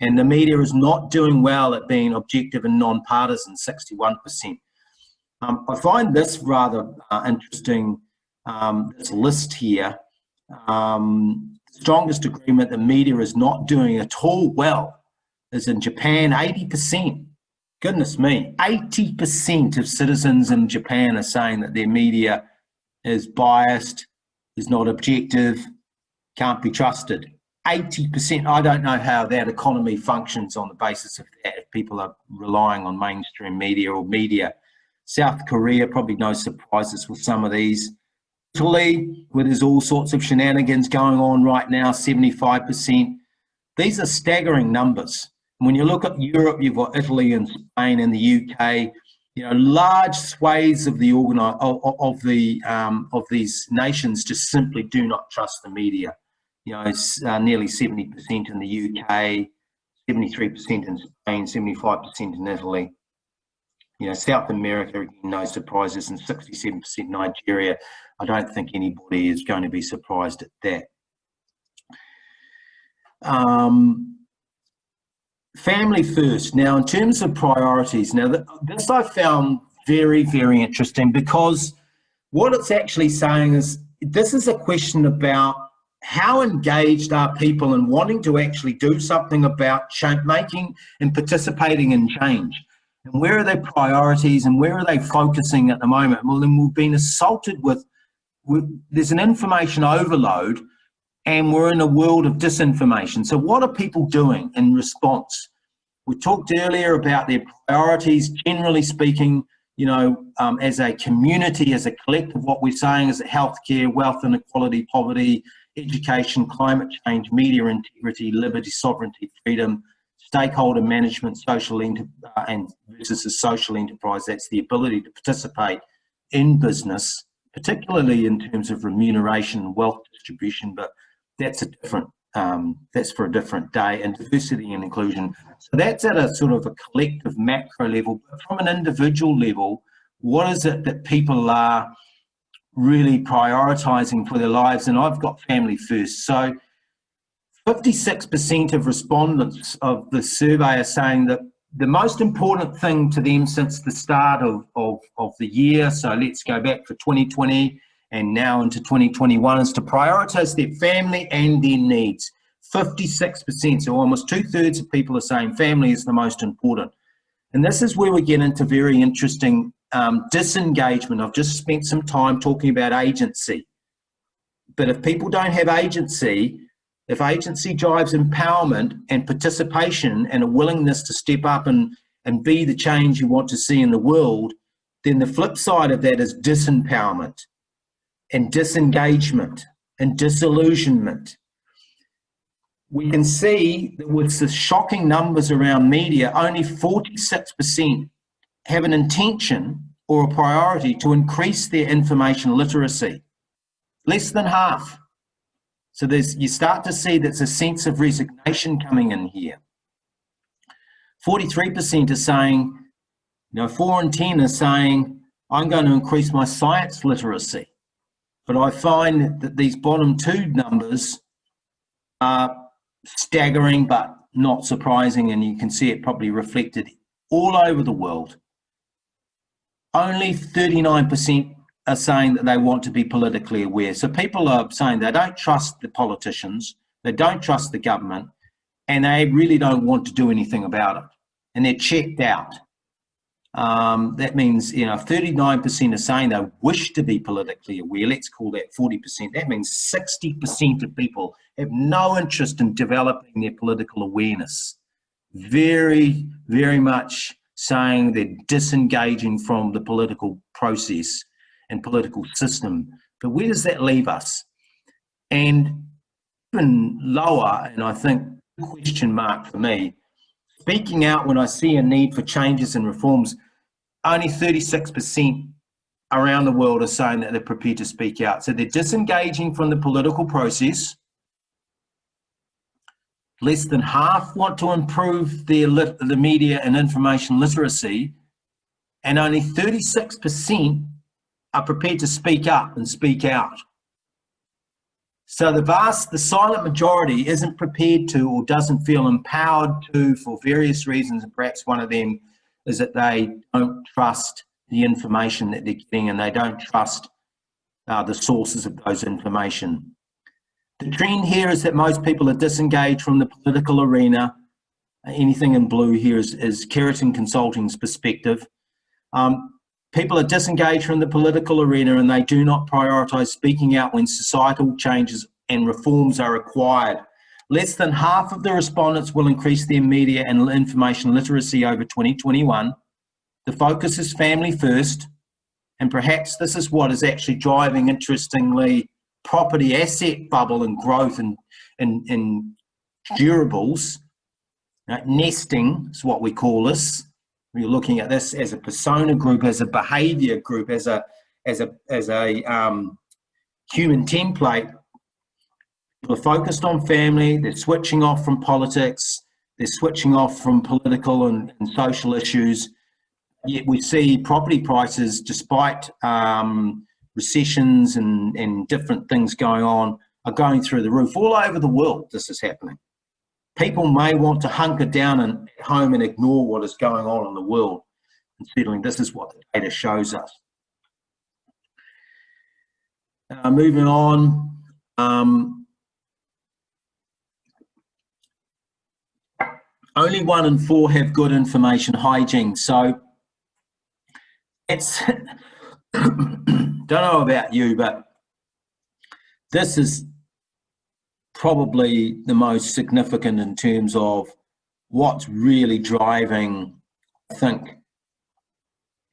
And the media is not doing well at being objective and non-partisan, 61%. I find this rather interesting, this list here. Strongest agreement the media is not doing at all well is in Japan, 80%. Goodness me, 80% of citizens in Japan are saying that their media is biased, is not objective, can't be trusted. 80%, I don't know how that economy functions on the basis of that, if people are relying on mainstream media or media. South Korea, probably no surprises with some of these. Italy, where there's all sorts of shenanigans going on right now, 75%. These are staggering numbers. When you look at Europe, you've got Italy and Spain and the UK. You know, large swathes of the of these nations just simply do not trust the media. You know, it's nearly 70% in the UK, 73% in Spain, 75% in Italy. You know, South America, no surprises, and 67% Nigeria. I don't think anybody is going to be surprised at that. Family first. Now, in terms of priorities, now this I found very, very interesting, because what it's actually saying is this is a question about how engaged are people in wanting to actually do something about making and participating in change, and where are their priorities and where are they focusing at the moment. Well, then we've been assaulted with there's an information overload, and we're in a world of disinformation. So what are people doing in response? We talked earlier about their priorities, generally speaking, you know, as a community, as a collective. What we're saying is that healthcare, wealth inequality, poverty, education, climate change, media integrity, liberty, sovereignty, freedom, stakeholder management, social and versus a social enterprise. That's the ability to participate in business, particularly in terms of remuneration and wealth distribution, but that's a different, that's for a different day. And diversity and inclusion. So that's at a sort of a collective macro level. But from an individual level, what is it that people are really prioritizing for their lives? And I've got family first. So 56% of respondents of the survey are saying that the most important thing to them since the start of the year, so let's go back for 2020 and now into 2021, is to prioritize their family and their needs. 56%, so almost 2/3 of people are saying family is the most important. And this is where we get into very interesting disengagement. I've just spent some time talking about agency. But if people don't have agency, if agency drives empowerment and participation and a willingness to step up and be the change you want to see in the world, then the flip side of that is disempowerment and disengagement and disillusionment. We can see that with the shocking numbers around media, only 46% have an intention or a priority to increase their information literacy. Less than half. So you start to see there's a sense of resignation coming in here. 43% are saying, 4 in 10 are saying, I'm going to increase my science literacy. But I find that these bottom two numbers are staggering, but not surprising, and you can see it probably reflected all over the world. Only 39% are saying that they want to be politically aware. So people are saying they don't trust the politicians, they don't trust the government, and they really don't want to do anything about it. And they're checked out. That means 39% are saying they wish to be politically aware. Let's call that 40%. That means 60% of people have no interest in developing their political awareness. Very, very much saying they're disengaging from the political process and political system. But where does that leave us? And even lower, and I think question mark for me, speaking out when I see a need for changes and reforms, only 36% around the world are saying that they're prepared to speak out. So they're disengaging from the political process. Less than half want to improve the media and information literacy, and only 36% are prepared to speak up and speak out. So the silent majority isn't prepared to or doesn't feel empowered to for various reasons, and perhaps one of them is that they don't trust the information that they're getting and they don't trust the sources of those information. The trend here is that most people are disengaged from the political arena. Anything in blue here is Keraton Consulting's perspective. People are disengaged from the political arena and they do not prioritise speaking out when societal changes and reforms are required. Less than half of the respondents will increase their media and information literacy over 2021. The focus is family first, and perhaps this is what is actually driving, interestingly, property asset bubble and growth in durables. Nesting is what we call this. We're looking at this as a persona group, as a behaviour group, as a human template. People are focused on family. They're switching off from politics. They're switching off from political and social issues. Yet we see property prices, despite recessions and different things going on, are going through the roof. All over the world, this is happening. People may want to hunker down at home and ignore what is going on in the world. And certainly this is what the data shows us. Moving on. Only 1 in 4 have good information hygiene. So it's, don't know about you, but this is probably the most significant in terms of what's really driving, I think,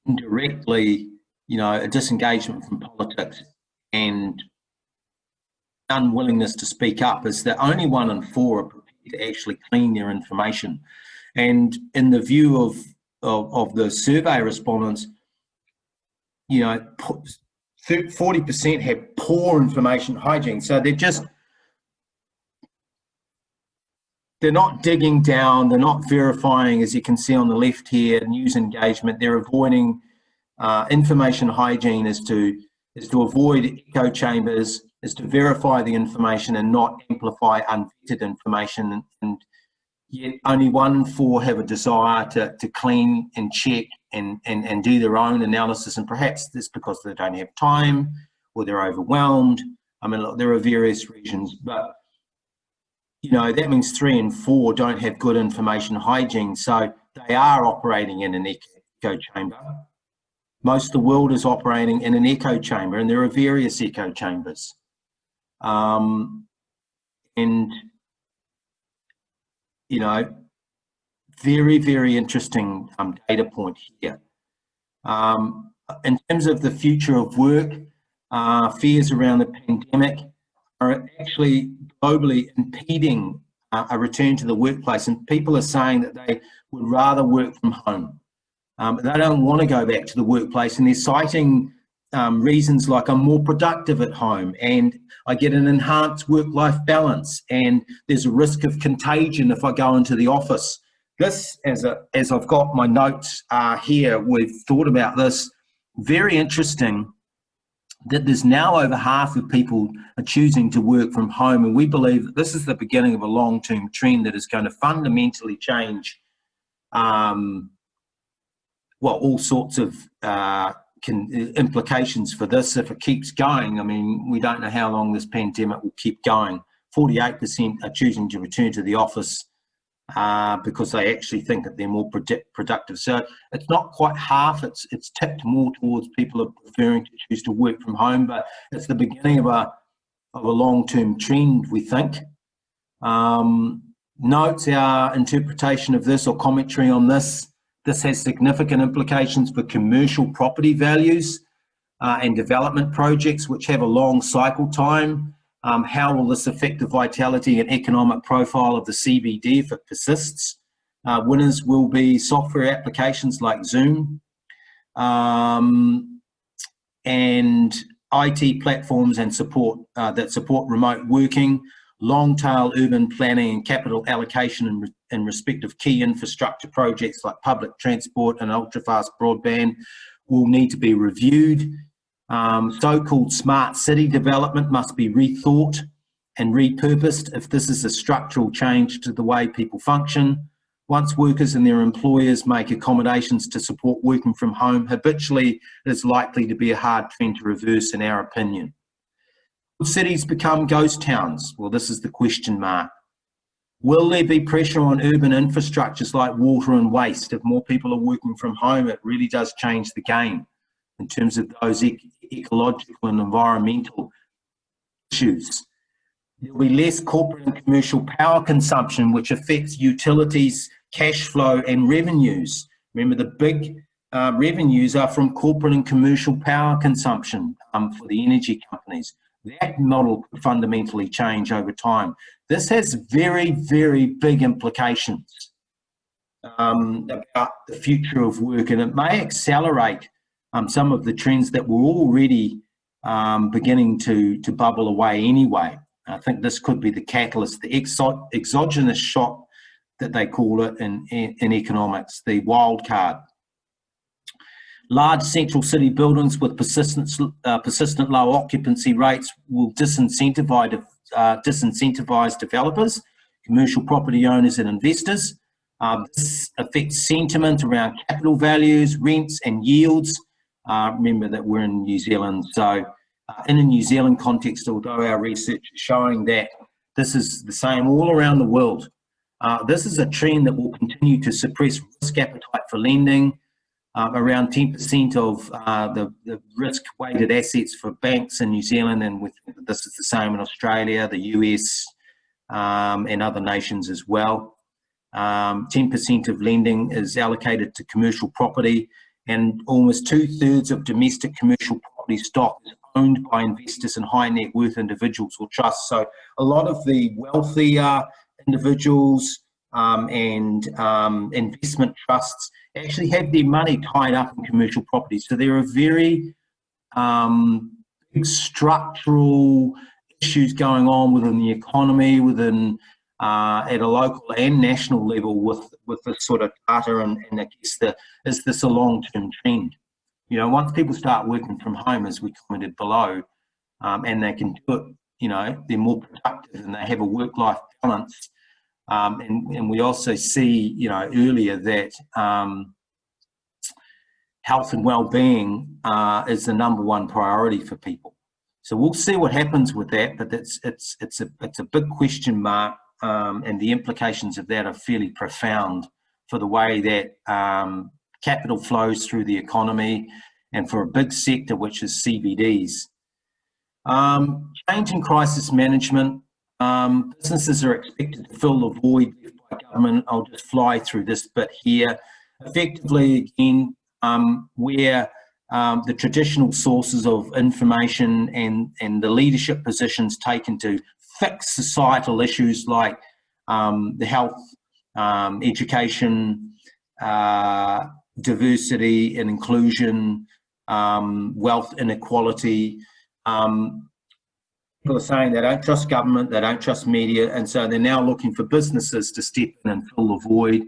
indirectly, a disengagement from politics and unwillingness to speak up, is that only 1 in 4 are prepared to actually clean their information. And in the view of the survey respondents, 40% have poor information hygiene. So they're not digging down, they're not verifying, as you can see on the left here, news engagement. They're avoiding information hygiene is to avoid echo chambers, is to verify the information and not amplify unvetted information. And yet only 1 in 4 have a desire to clean and check and do their own analysis. And perhaps that's because they don't have time or they're overwhelmed. I mean, look, there are various reasons, but that means 3 in 4 don't have good information hygiene. So they are operating in an echo chamber. Most of the world is operating in an echo chamber, and there are various echo chambers. Very, very interesting data point here. In terms of the future of work, fears around the pandemic are actually globally impeding a return to the workplace, and people are saying that they would rather work from home. They don't want to go back to the workplace, and they're citing reasons like I'm more productive at home and I get an enhanced work-life balance, and there's a risk of contagion if I go into the office. This, as I've got my notes here, we've thought about this. Very interesting that there's now over half of people are choosing to work from home, and we believe that this is the beginning of a long-term trend that is going to fundamentally change all sorts of implications for this if it keeps going. I mean, we don't know how long this pandemic will keep going. 48% are choosing to return to the office because they actually think that they're more productive. So it's not quite half, it's tipped more towards people are preferring to choose to work from home, but it's the beginning of a long-term trend, we think. Notes our interpretation of this or commentary on this. This has significant implications for commercial property values and development projects which have a long cycle time. How will this affect the vitality and economic profile of the CBD if it persists? Winners will be software applications like Zoom and IT platforms and support that support remote working, long-tail urban planning and capital allocation in respect of key infrastructure projects like public transport and ultra-fast broadband will need to be reviewed. So-called smart city development must be rethought and repurposed if this is a structural change to the way people function. Once workers and their employers make accommodations to support working from home, habitually it is likely to be a hard trend to reverse, in our opinion. Will cities become ghost towns? Well, this is the question mark. Will there be pressure on urban infrastructures like water and waste? If more people are working from home, it really does change the game in terms of those ecological and environmental issues. There'll be less corporate and commercial power consumption, which affects utilities, cash flow, and revenues. Remember, the big revenues are from corporate and commercial power consumption for the energy companies. That model could fundamentally change over time. This has very, very big implications about the future of work, and it may accelerate some of the trends that were already beginning to bubble away anyway. I think this could be the catalyst, the exogenous shock that they call it in economics, the wild card. Large central city buildings with persistent low occupancy rates will disincentivize developers, commercial property owners and investors. This affects sentiment around capital values, rents and yields. Remember that we're in New Zealand, so in a New Zealand context, although our research is showing that this is the same all around the world, this is a trend that will continue to suppress risk appetite for lending. Around 10% of the risk-weighted assets for banks in New Zealand, and this is the same in Australia, the US, and other nations as well. 10% of lending is allocated to commercial property, and almost 2/3 of domestic commercial property stock is owned by investors and high net worth individuals or trusts. So a lot of the wealthier individuals and investment trusts actually have their money tied up in commercial property. So there are very big structural issues going on within the economy, within at a local and national level with this sort of data, and I guess is this a long-term trend? You know, once people start working from home, as we commented below, and they can do it, you know, they're more productive and they have a work-life balance. And we also see, you know, earlier that health and well-being is the #1 priority for people. So we'll see what happens with that, but it's a big question mark, and the implications of that are fairly profound for the way that capital flows through the economy, and for a big sector which is CBDs. Change in crisis management. Businesses are expected to fill the void left by government. I'll just fly through this bit here. Effectively, again, where the traditional sources of information and the leadership positions taken to fix societal issues like the health, education, diversity and inclusion, wealth inequality. People are saying they don't trust government, they don't trust media, and so they're now looking for businesses to step in and fill the void.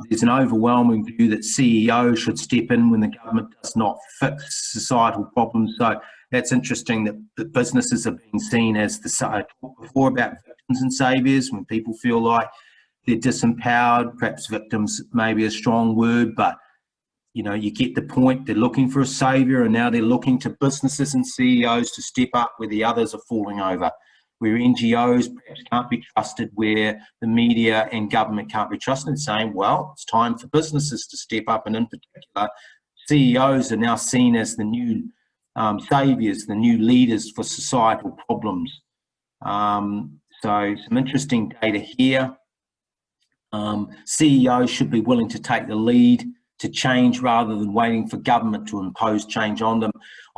There's an overwhelming view that CEOs should step in when the government does not fix societal problems. So that's interesting that businesses are being seen as I talked before about victims and saviours, when people feel like they're disempowered. Perhaps victims may be a strong word, but you know, you get the point. They're looking for a saviour, and now they're looking to businesses and CEOs to step up where the others are falling over, where NGOs perhaps can't be trusted, where the media and government can't be trusted, saying, well, it's time for businesses to step up, and in particular, CEOs are now seen as the new saviours, the new leaders for societal problems. So some interesting data here. CEOs should be willing to take the lead to change rather than waiting for government to impose change on them.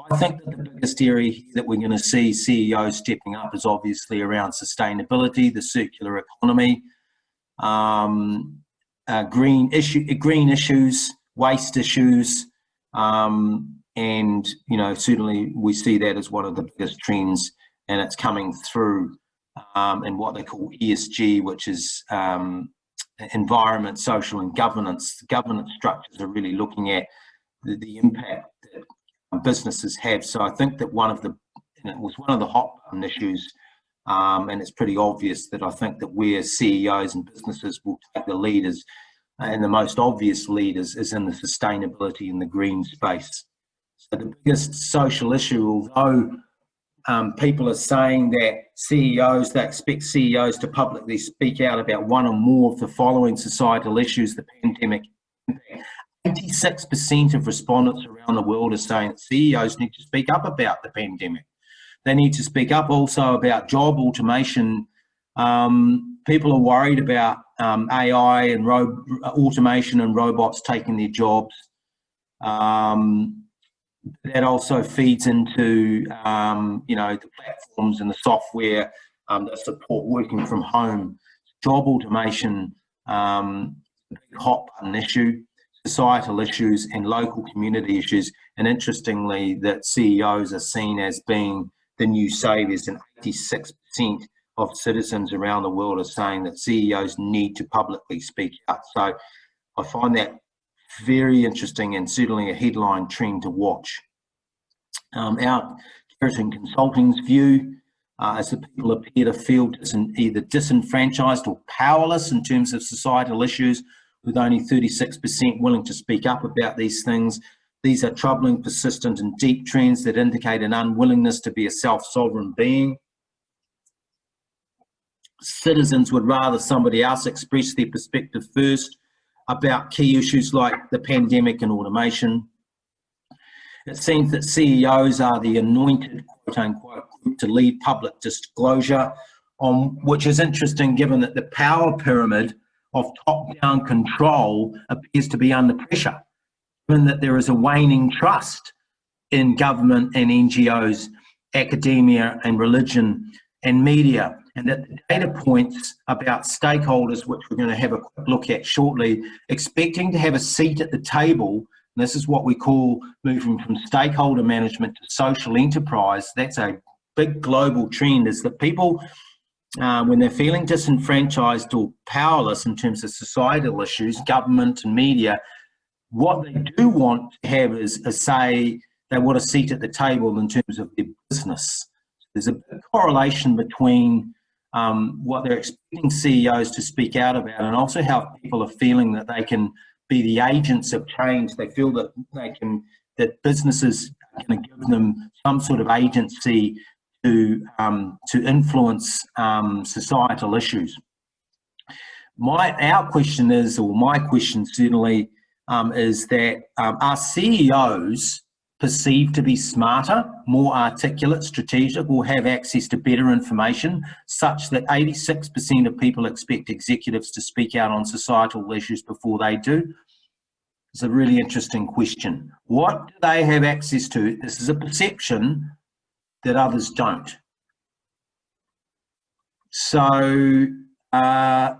I think that the biggest area that we're going to see CEOs stepping up is obviously around sustainability, the circular economy, green issues, waste issues, and you know, certainly we see that as one of the biggest trends, and it's coming through in what they call ESG, which is environment, social and governance. The governance structures are really looking at the impact that businesses have. So I think that it was one of the hot button issues, and it's pretty obvious that I think that where CEOs and businesses will take the leaders, and the most obvious leaders, is in the sustainability and the green space. So the biggest social issue, although people are saying that they expect CEOs to publicly speak out about one or more of the following societal issues, the pandemic impact. 86% of respondents around the world are saying that CEOs need to speak up about the pandemic. They need to speak up also about job automation. People are worried about AI and automation and robots taking their jobs. That also feeds into the platforms and the software that support working from home. Job automation, a big hot button issue, societal issues and local community issues. And interestingly, that CEOs are seen as being the new saviours, and 86% of citizens around the world are saying that CEOs need to publicly speak out. So I find that very interesting and certainly a headline trend to watch. Our Keraton Consulting's view is that people appear to feel either disenfranchised or powerless in terms of societal issues, with only 36% willing to speak up about these things. These are troubling, persistent and deep trends that indicate an unwillingness to be a self-sovereign being. Citizens would rather somebody else express their perspective first about key issues like the pandemic and automation. It seems that CEOs are the anointed, quote-unquote, group to lead public disclosure, which is interesting given that the power pyramid of top-down control appears to be under pressure, given that there is a waning trust in government and NGOs, academia and religion and media, and that the data points about stakeholders, which we're going to have a quick look at shortly, expecting to have a seat at the table. And this is what we call moving from stakeholder management to social enterprise. That's a big global trend, is that people, when they're feeling disenfranchised or powerless in terms of societal issues, government and media, what they do want to have is say they want a seat at the table in terms of their business. There's a big correlation between what they're expecting CEOs to speak out about and also how people are feeling that they can be the agents of change. They feel that that businesses are going to give them some sort of agency to influence societal issues. My question certainly is that are CEOs perceived to be smarter, more articulate, strategic, or have access to better information, such that 86% of people expect executives to speak out on societal issues before they do? It's a really interesting question. What do they have access to? This is a perception that others don't. So the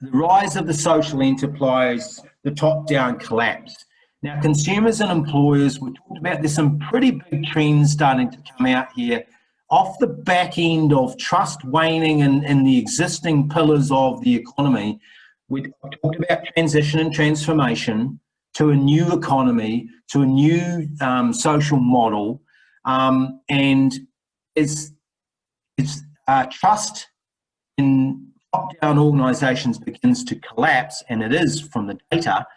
rise of the social enterprise, the top-down collapse. Now, consumers and employers, we talked about, there's some pretty big trends starting to come out here off the back end of trust waning in the existing pillars of the economy. We talked about transition and transformation to a new economy, to a new social model, and it's trust in top-down organisations begins to collapse, and it is from the data.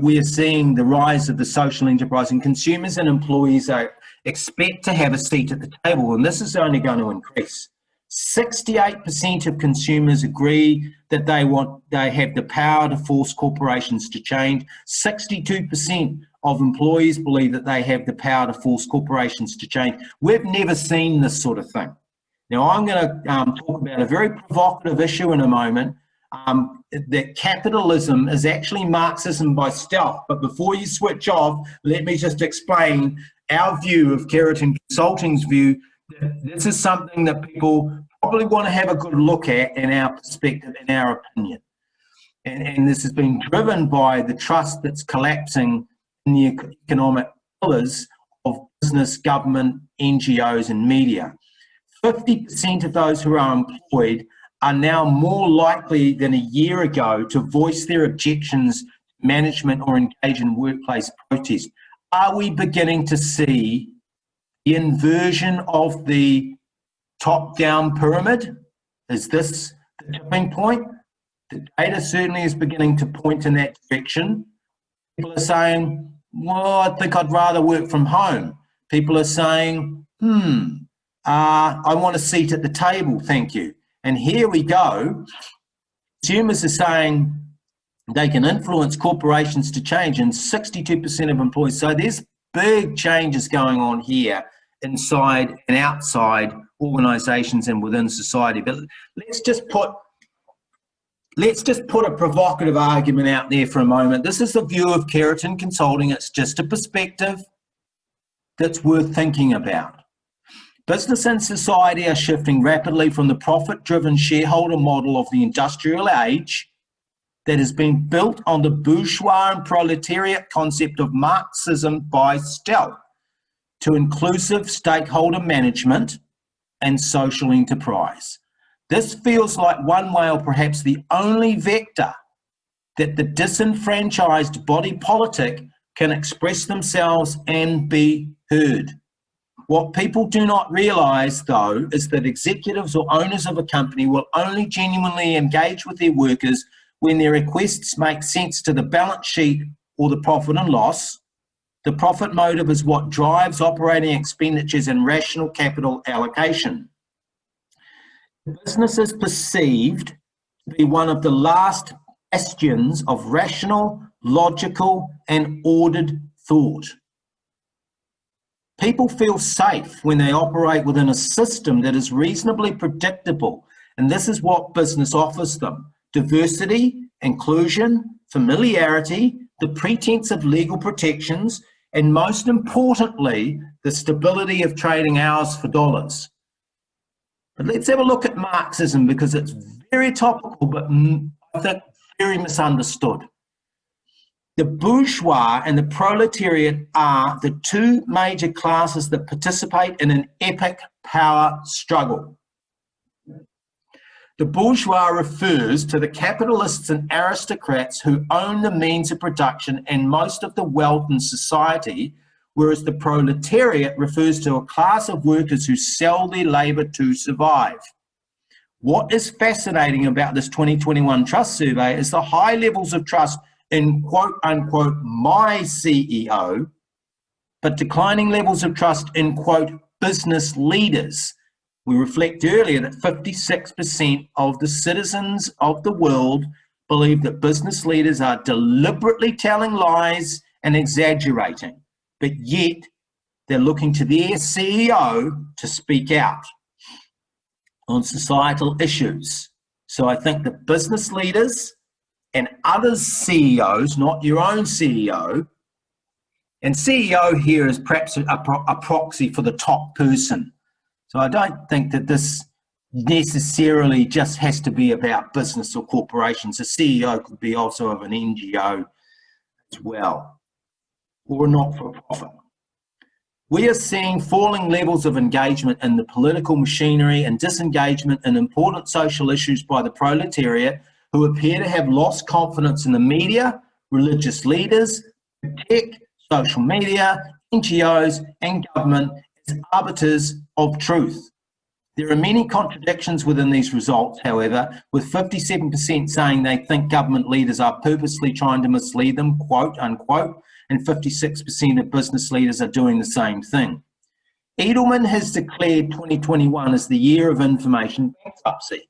We are seeing the rise of the social enterprise, and consumers and employees expect to have a seat at the table, and this is only going to increase. 68% of consumers agree that they have the power to force corporations to change. 62% of employees believe that they have the power to force corporations to change. We've never seen this sort of thing. Now, I'm going to talk about a very provocative issue in a moment, that capitalism is actually Marxism by stealth. But before you switch off, let me just explain our view of Keraton Consulting's view. This is something that people probably want to have a good look at in our perspective, in our opinion. And this has been driven by the trust that's collapsing in the economic pillars of business, government, NGOs and media. 50% of those who are employed are now more likely than a year ago to voice their objections to management or engage in workplace protest. Are we beginning to see the inversion of the top-down pyramid? Is this the tipping point? The data certainly is beginning to point in that direction. People are saying, well, I think I'd rather work from home. People are saying, I want a seat at the table, thank you. And here we go. Consumers are saying they can influence corporations to change, and 62% of employees. So there's big changes going on here inside and outside organisations and within society. But let's just put a provocative argument out there for a moment. This is the view of Keraton Consulting. It's just a perspective that's worth thinking about. Business and society are shifting rapidly from the profit-driven shareholder model of the industrial age that has been built on the bourgeois and proletariat concept of Marxism by stealth to inclusive stakeholder management and social enterprise. This feels like one way, or perhaps the only vector, that the disenfranchised body politic can express themselves and be heard. What people do not realise, though, is that executives or owners of a company will only genuinely engage with their workers when their requests make sense to the balance sheet or the profit and loss. The profit motive is what drives operating expenditures and rational capital allocation. Business is perceived to be one of the last bastions of rational, logical, and ordered thought. People feel safe when they operate within a system that is reasonably predictable, and this is what business offers them: diversity, inclusion, familiarity, the pretense of legal protections, and most importantly, the stability of trading hours for dollars. But let's have a look at Marxism, because it's very topical, but I think very misunderstood. The bourgeois and the proletariat are the two major classes that participate in an epic power struggle. The bourgeois refers to the capitalists and aristocrats who own the means of production and most of the wealth in society, whereas the proletariat refers to a class of workers who sell their labour to survive. What is fascinating about this 2021 trust survey is the high levels of trust in quote unquote my CEO, but declining levels of trust in quote business leaders. We reflect earlier that 56% of the citizens of the world believe that business leaders are deliberately telling lies and exaggerating, but yet they're looking to their CEO to speak out on societal issues. So I think that business leaders and others' CEOs, not your own CEO, and CEO here is perhaps a proxy for the top person. So I don't think that this necessarily just has to be about business or corporations. A CEO could be also of an NGO as well, or a not-for-profit. We are seeing falling levels of engagement in the political machinery and disengagement in important social issues by the proletariat, who appear to have lost confidence in the media, religious leaders, tech, social media, NGOs, and government as arbiters of truth. There are many contradictions within these results, however, with 57% saying they think government leaders are purposely trying to mislead them, quote unquote, and 56% of business leaders are doing the same thing. Edelman has declared 2021 as the year of information bankruptcy,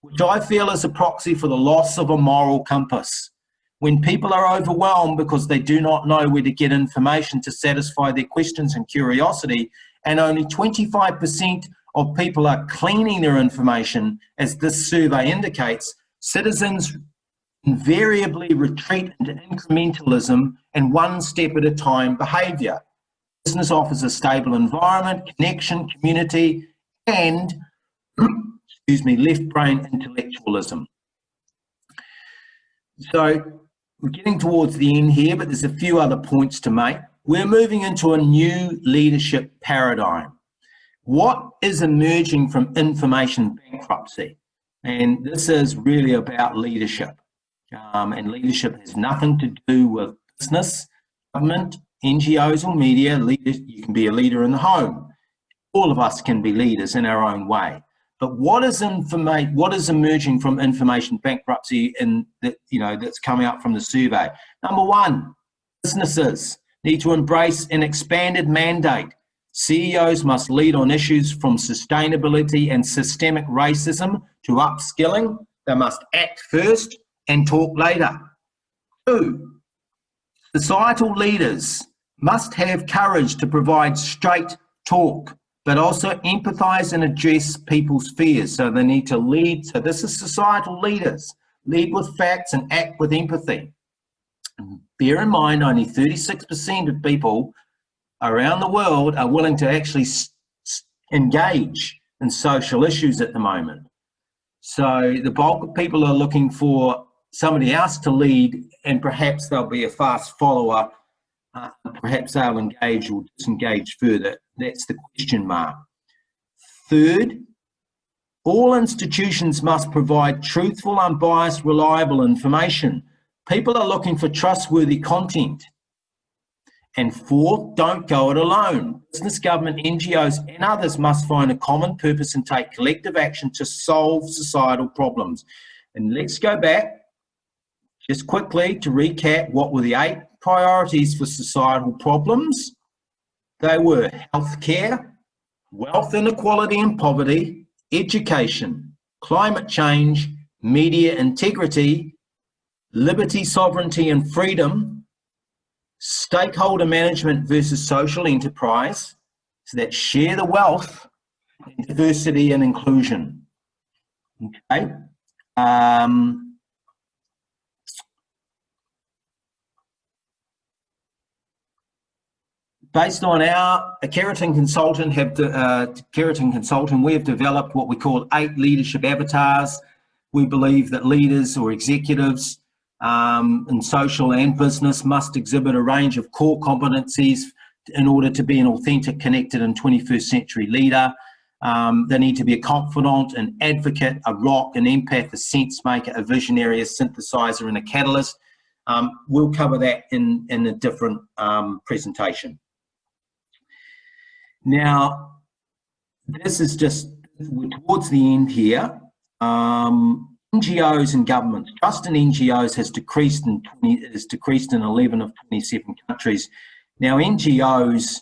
which I feel is a proxy for the loss of a moral compass. When people are overwhelmed because they do not know where to get information to satisfy their questions and curiosity, and only 25% of people are cleaning their information, as this survey indicates, citizens invariably retreat into incrementalism and one-step-at-a-time behaviour. Business offers a stable environment, connection, community, and left-brain intellectualism. So we're getting towards the end here, but there's a few other points to make. We're moving into a new leadership paradigm. What is emerging from information bankruptcy? And this is really about leadership. And leadership has nothing to do with business, government, NGOs or media. Leaders, you can be a leader in the home. All of us can be leaders in our own way. But what is emerging from information bankruptcy that's coming out from the survey? Number one, businesses need to embrace an expanded mandate. CEOs must lead on issues from sustainability and systemic racism to upskilling. They must act first and talk later. Two, societal leaders must have courage to provide straight talk, but also empathise and address people's fears. So they need to lead. So this is societal leaders. Lead with facts and act with empathy. Bear in mind, only 36% of people around the world are willing to actually engage in social issues at the moment. So the bulk of people are looking for somebody else to lead, and perhaps they'll be a fast follower. Perhaps they'll engage or disengage further. That's the question mark. Third, all institutions must provide truthful, unbiased, reliable information. People are looking for trustworthy content. And fourth, don't go it alone. Business, government, NGOs and others must find a common purpose and take collective action to solve societal problems. And let's go back just quickly to recap what were the 8 priorities for societal problems. They were healthcare, wealth inequality and poverty, education, climate change, media integrity, liberty, sovereignty and freedom, stakeholder management versus social enterprise, so that share the wealth, and diversity and inclusion. Okay. Based on our Keraton Consulting, we have developed what we call 8 leadership avatars. We believe that leaders or executives in social and business must exhibit a range of core competencies in order to be an authentic, connected and 21st century leader. They need to be a confidant, an advocate, a rock, an empath, a sense maker, a visionary, a synthesizer and a catalyst. We'll cover that in a different presentation. Now, this is just, we're towards the end here. NGOs and governments. Trust in NGOs has decreased in 11 of 27 countries. Now, NGOs,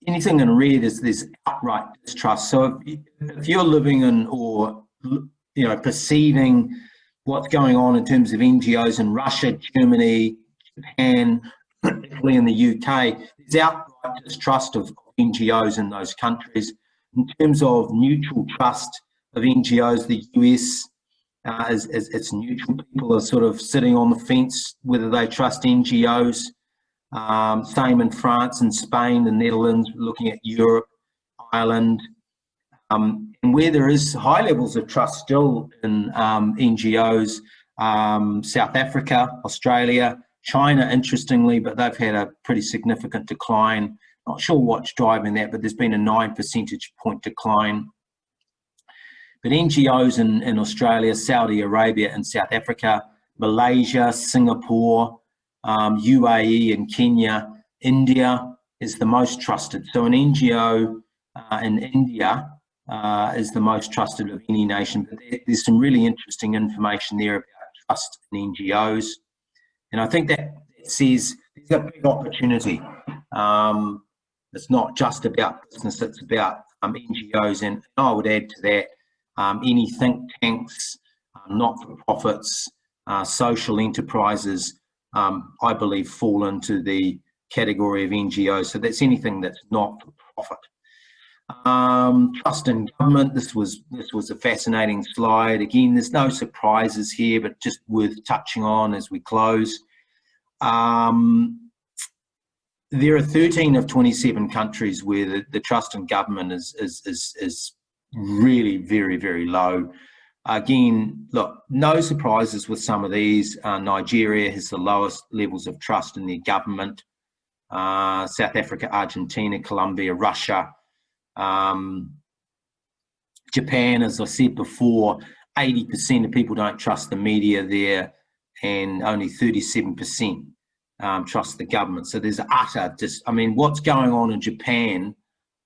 anything in red is there's outright distrust. So if you're living in or perceiving what's going on in terms of NGOs in Russia, Germany, Japan, particularly in the UK, there's outright distrust of NGOs in those countries. In terms of neutral trust of NGOs, the US it's neutral. People are sort of sitting on the fence whether they trust NGOs. Same in France and Spain, the Netherlands, looking at Europe, Ireland, and where there is high levels of trust still in NGOs, South Africa, Australia, China, interestingly, but they've had a pretty significant decline. Not sure what's driving that, but there's been a 9 percentage point decline. But NGOs in Australia, Saudi Arabia and South Africa, Malaysia, Singapore, UAE and Kenya, India is the most trusted. So an NGO in India is the most trusted of any nation. But there's some really interesting information there about trust in NGOs. And I think that says there's a big opportunity. It's not just about business, it's about NGOs. And I would add to that, any think tanks, not-for-profits, social enterprises, I believe fall into the category of NGOs. So that's anything that's not for profit. Trust in government. This was a fascinating slide. Again, there's no surprises here, but just worth touching on as we close. There are 13 of 27 countries where the trust in government is really very, very low. Again, look, no surprises with some of these. Nigeria has the lowest levels of trust in their government. South Africa, Argentina, Colombia, Russia. Japan, as I said before, 80% of people don't trust the media there, and only 37% trust the government. So there's utter what's going on in Japan,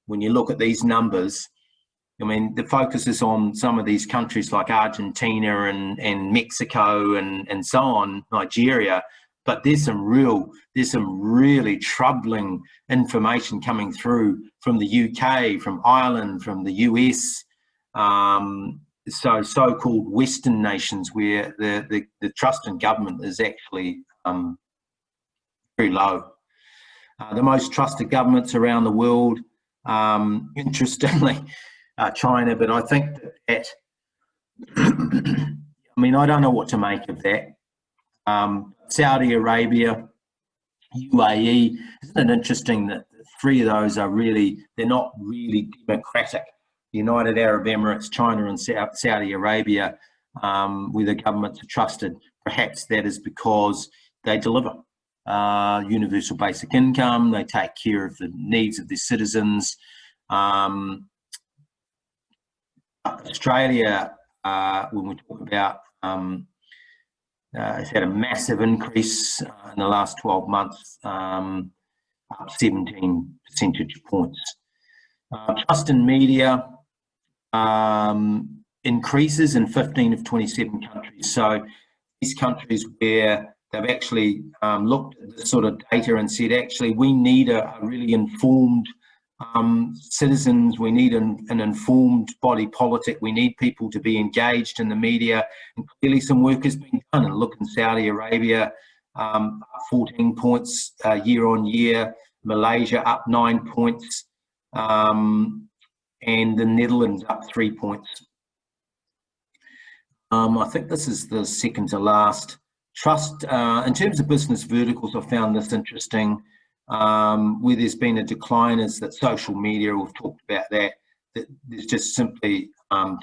when you look at these numbers, the focus is on some of these countries like Argentina and Mexico and so on, Nigeria, but there's some really troubling information coming through from the UK, from Ireland, from the US, so-called Western nations where the trust in government is actually very low. The most trusted governments around the world, interestingly, China, but I think that, I mean, I don't know what to make of that. Saudi Arabia, UAE, isn't it interesting that three of those are really, they're not really democratic. United Arab Emirates, China and Saudi Arabia, where the governments are trusted. Perhaps that is because they deliver universal basic income, they take care of the needs of their citizens. Australia, when we talk about, it's had a massive increase in the last 12 months, up 17 percentage points. Trust in media increases in 15 of 27 countries. So these countries where they've actually looked at this sort of data and said, actually, we need a really informed citizens, we need an informed body politic, we need people to be engaged in the media, and clearly some work has been done. And look in Saudi Arabia, 14 points year on year, Malaysia up 9 points, and the Netherlands up 3 points. I think this is the second to last. Trust, in terms of business verticals, I found this interesting. Where there's been a decline is that social media, we've talked about that there's just simply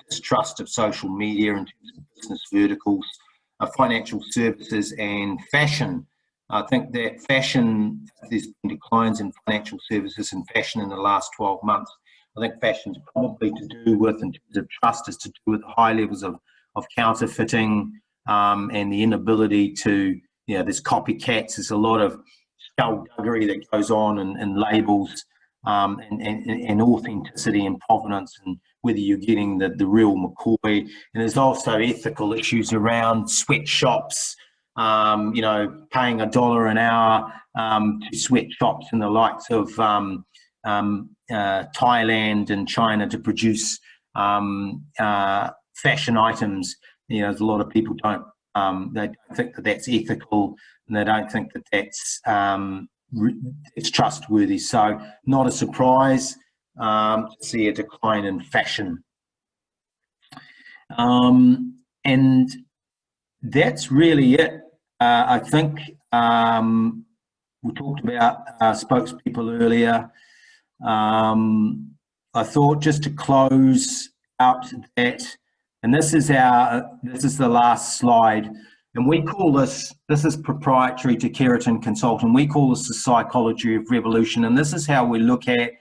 distrust of social media in terms of business verticals, financial services and fashion. I think that fashion, there's been declines in financial services and fashion in the last 12 months. I think fashion's probably to do with, in terms of trust, is to do with high levels of counterfeiting and the inability to, there's copycats, there's a lot of skullduggery that goes on in labels and authenticity and provenance, and whether you're getting the real McCoy. And there's also ethical issues around sweatshops, paying $1 an hour to sweatshops in the likes of Thailand and China to produce fashion items. There's a lot of people they don't think that that's ethical, and they don't think that that's it's trustworthy. So not a surprise to see a decline in fashion. And that's really it. I think we talked about spokespeople earlier. I thought just to close out that, and this is the last slide, and we call this is proprietary to Keraton Consulting, we call this the psychology of revolution, and this is how we look at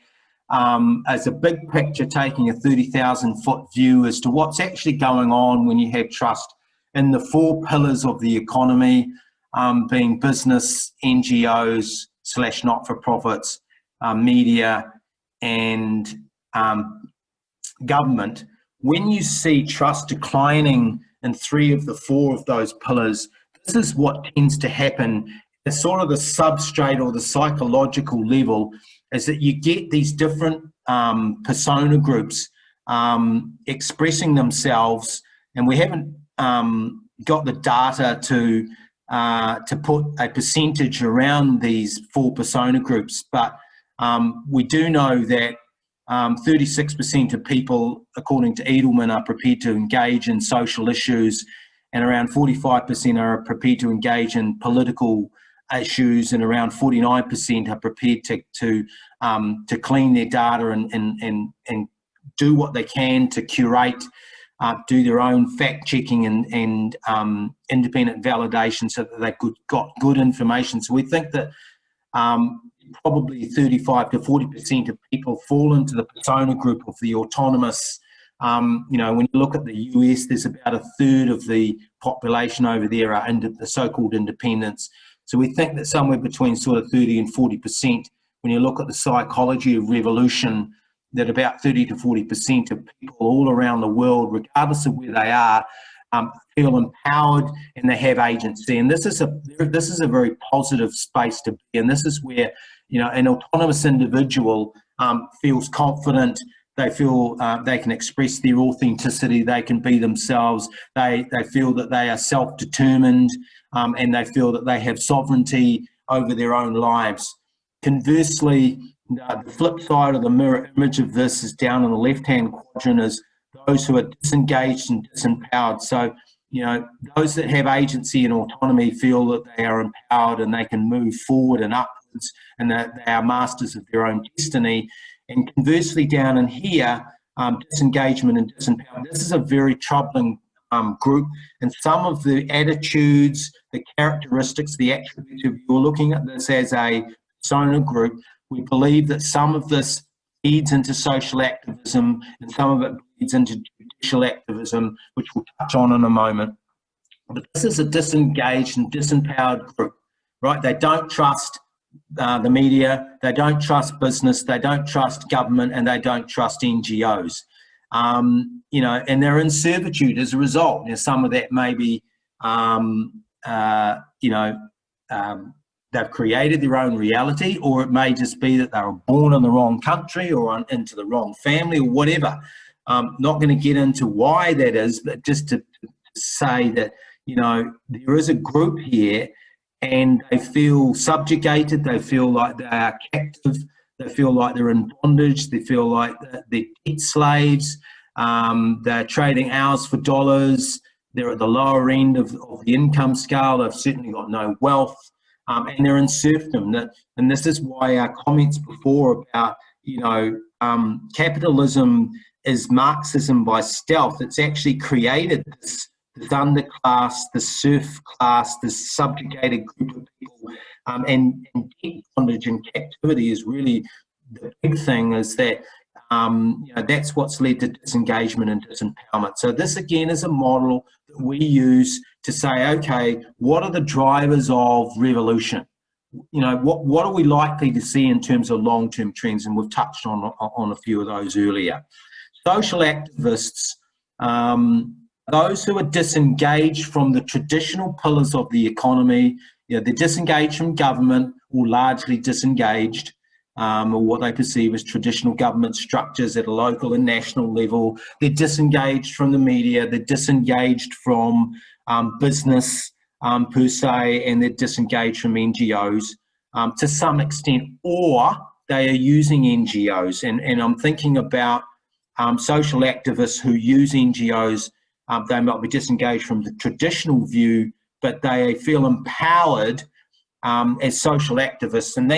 as a big picture, taking a 30,000 foot view as to what's actually going on when you have trust in the four pillars of the economy, being business, NGOs / not-for-profits, media and government. When you see trust declining in 3 of the 4 of those pillars, this is what tends to happen. It's sort of the substrate or the psychological level, is that you get these different persona groups expressing themselves, and we haven't got the data to put a percentage around these 4 persona groups, but we do know that 36% of people, according to Edelman, are prepared to engage in social issues, and around 45% are prepared to engage in political issues, and around 49% are prepared to clean their data and do what they can to curate, do their own fact checking and independent validation, so that they've got good information. So we think that probably 35 to 40% of people fall into the persona group of the autonomous. When you look at the US, there's about a third of the population over there are the so-called independents. So we think that somewhere between sort of 30 and 40%, when you look at the psychology of revolution, that about 30 to 40% of people all around the world, regardless of where they are, feel empowered and they have agency. And this is a very positive space to be. And this is where, an autonomous individual feels confident. They feel they can express their authenticity. They can be themselves. They feel that they are self-determined, and they feel that they have sovereignty over their own lives. Conversely, the flip side of the mirror image of this is down in the left-hand quadrant is those who are disengaged and disempowered. So, you know, those that have agency and autonomy feel that they are empowered and they can move forward and upwards and that they are masters of their own destiny. And conversely, down in here, disengagement and disempowerment. This is a very troubling group, and some of the attitudes, the characteristics, the attributes, if you're looking at this as a persona group, we believe that some of this feeds into social activism and some of it feeds into judicial activism, which we'll touch on in a moment. But this is a disengaged and disempowered group, right? They don't trust the media, they don't trust business, they don't trust government, and they don't trust NGOs. You know, and they're in servitude as a result. You know, some of that may be, you know, they've created their own reality, or it may just be that they were born in the wrong country or into the wrong family or whatever. Not going to get into why that is, but just to say that, you know, there is a group here and they feel subjugated, they feel like they are captive, they feel like they're in bondage, they feel like they're debt slaves, they're trading hours for dollars, they're at the lower end of the income scale, they've certainly got no wealth, and they're in serfdom. And this is why our comments before about, you know, capitalism is Marxism by stealth. It's actually created this underclass, the serf class, this subjugated group of people, and debt bondage and captivity is really the big thing, is that you know, that's what's led to disengagement and disempowerment. So this again is a model that we use to say, okay, what are the drivers of revolution? You know, what are we likely to see in terms of long-term trends? And we've touched on a few of those earlier. Social activists, those who are disengaged from the traditional pillars of the economy, you know, they're disengaged from government or largely disengaged, or what they perceive as traditional government structures at a local and national level. They're disengaged from the media, they're disengaged from business per se, and they're disengaged from NGOs to some extent, or they are using NGOs. And I'm thinking about social activists who use NGOs. They might be disengaged from the traditional view, but they feel empowered as social activists. And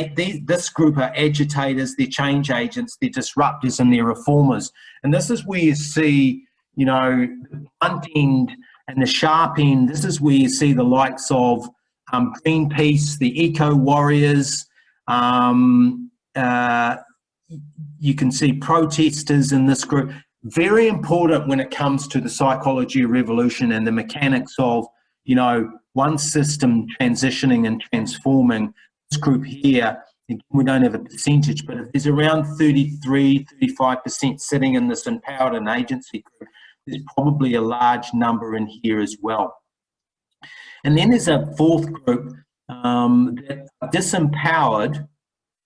this group are agitators, they're change agents, they're disruptors, and they're reformers. And this is where you see, you know, the blunt end and the sharp end. This is where you see the likes of Greenpeace, the eco warriors. You can see protesters in this group. Very important when it comes to the psychology of revolution and the mechanics of, you know, one system transitioning and transforming. This group here, we don't have a percentage, but if there's around 33, 35% sitting in this empowered and agency group, there's probably a large number in here as well. And then there's a fourth group that are disempowered,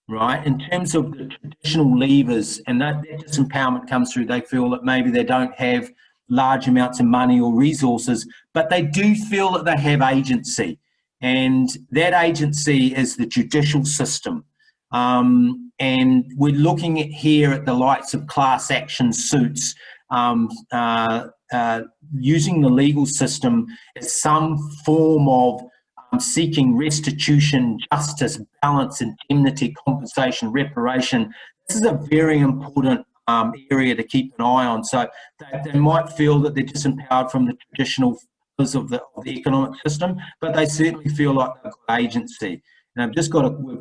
right, in terms of the traditional levers, and that disempowerment comes through, they feel that maybe they don't have large amounts of money or resources, but they do feel that they have agency, and that agency is the judicial system. And we're looking at here at the likes of class action suits, using the legal system as some form of seeking restitution, justice, balance, indemnity, compensation, reparation. This is a very important area to keep an eye on. So they might feel that they're disempowered from the traditional pillars of the economic system, but they certainly feel like they've got agency. And I've just got a quick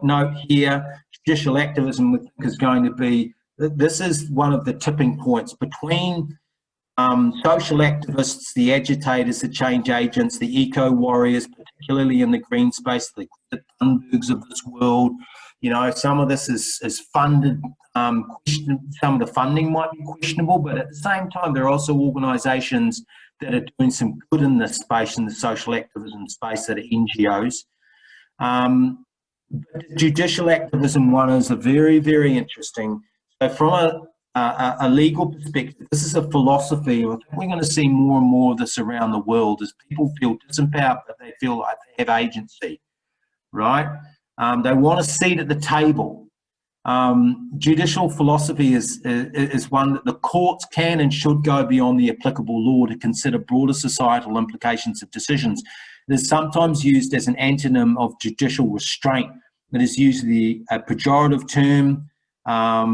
note here. Judicial activism is going to be, this is one of the tipping points between social activists, the agitators, the change agents, the eco warriors, particularly in the green space, the Thunbergs of this world. You know, some of this is funded, some of the funding might be questionable, but at the same time, there are also organisations that are doing some good in this space, in the social activism space, that are NGOs. The judicial activism one is a very, very interesting. So from a legal perspective, this is a philosophy. I think we're going to see more and more of this around the world as people feel disempowered, but they feel like they have agency. right? They want a seat at the table. Judicial philosophy is one that the courts can and should go beyond the applicable law to consider broader societal implications of decisions. It is sometimes used as an antonym of judicial restraint. It is usually a pejorative term,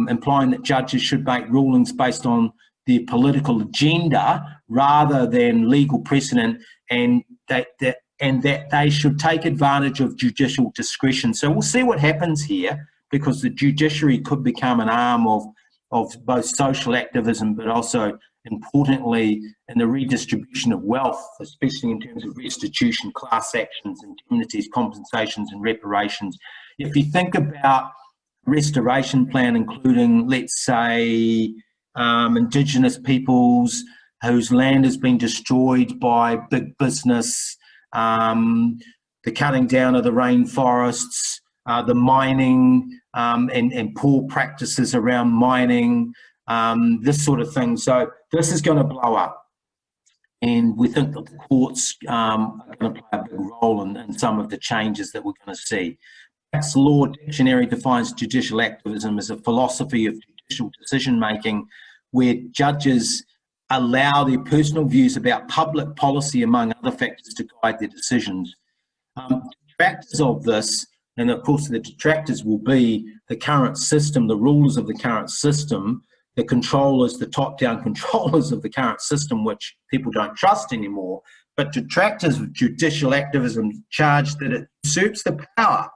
implying that judges should make rulings based on their political agenda rather than legal precedent, and that they should take advantage of judicial discretion. So we'll see what happens here, because the judiciary could become an arm of both social activism, but also, importantly, in the redistribution of wealth, especially in terms of restitution, class actions, indemnities, compensations, and reparations. If you think about restoration plan, including, let's say, Indigenous peoples whose land has been destroyed by big business, the cutting down of the rainforests, the mining and poor practices around mining, this sort of thing. So this is going to blow up. And we think that the courts are going to play a big role in some of the changes that we're going to see. Black's Law Dictionary defines judicial activism as a philosophy of judicial decision-making where judges allow their personal views about public policy, among other factors, to guide their decisions. Detractors of this, and of course the detractors will be the current system, the rulers of the current system, the controllers, the top-down controllers of the current system, which people don't trust anymore. But detractors of judicial activism charge that it usurps the power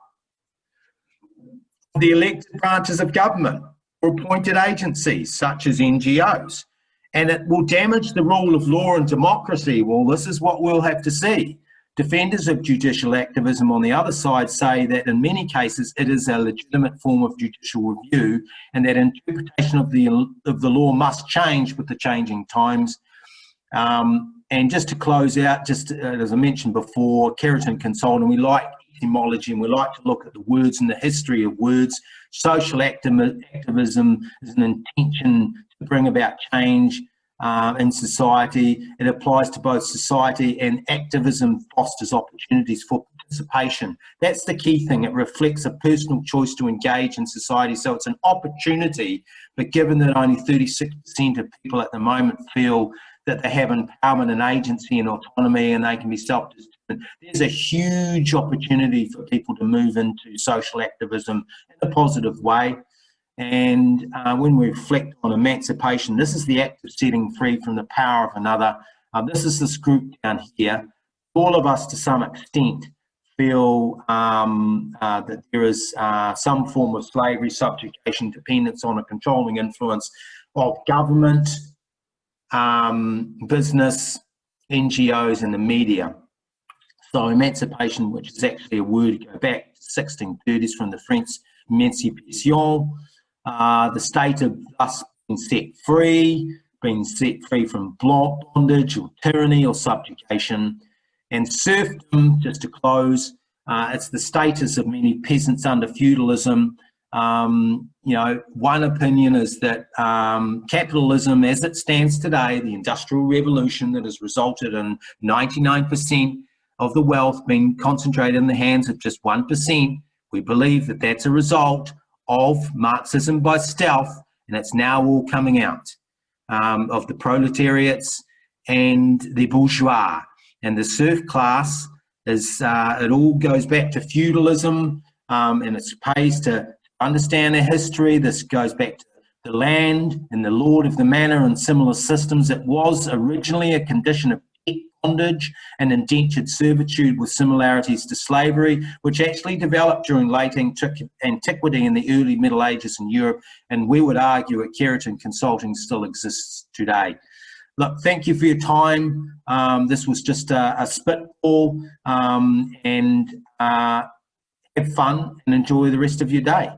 of the elected branches of government or appointed agencies such as NGOs, and it will damage the rule of law and democracy. Well, this is what we'll have to see. Defenders of judicial activism on the other side say that in many cases it is a legitimate form of judicial review, and that interpretation of the law must change with the changing times. And just to close out, just as I mentioned before, Keraton Consulting, we like etymology and we like to look at the words and the history of words. Social activism is an intention to bring about change in society. It applies to both society, and activism fosters opportunities for participation. That's the key thing. It reflects a personal choice to engage in society. So it's an opportunity, but given that only 36% of people at the moment feel that they have empowerment and agency and autonomy and they can be self-determined, there's a huge opportunity for people to move into social activism in a positive way. And when we reflect on emancipation, this is the act of setting free from the power of another. This is this group down here. All of us, to some extent, feel that there is some form of slavery, subjugation, dependence on a controlling influence of government, business, NGOs, and the media. So emancipation, which is actually a word go back to 1630s from the French emancipation, the state of thus being set free from bondage or tyranny or subjugation. And serfdom, just to close, it's the status of many peasants under feudalism. You know, one opinion is that capitalism as it stands today, the Industrial Revolution that has resulted in 99% of the wealth being concentrated in the hands of just 1%, we believe that that's a result of Marxism by stealth, and it's now all coming out of the proletariats and the bourgeois. And the serf class is, it all goes back to feudalism, and it pays to understand their history. This goes back to the land and the lord of the manor and similar systems. It was originally a condition of bondage and indentured servitude with similarities to slavery, which actually developed during late antiquity and the early Middle Ages in Europe, and we would argue at Keraton Consulting still exists today. Look, thank you for your time. This was just a spitball, and have fun and enjoy the rest of your day.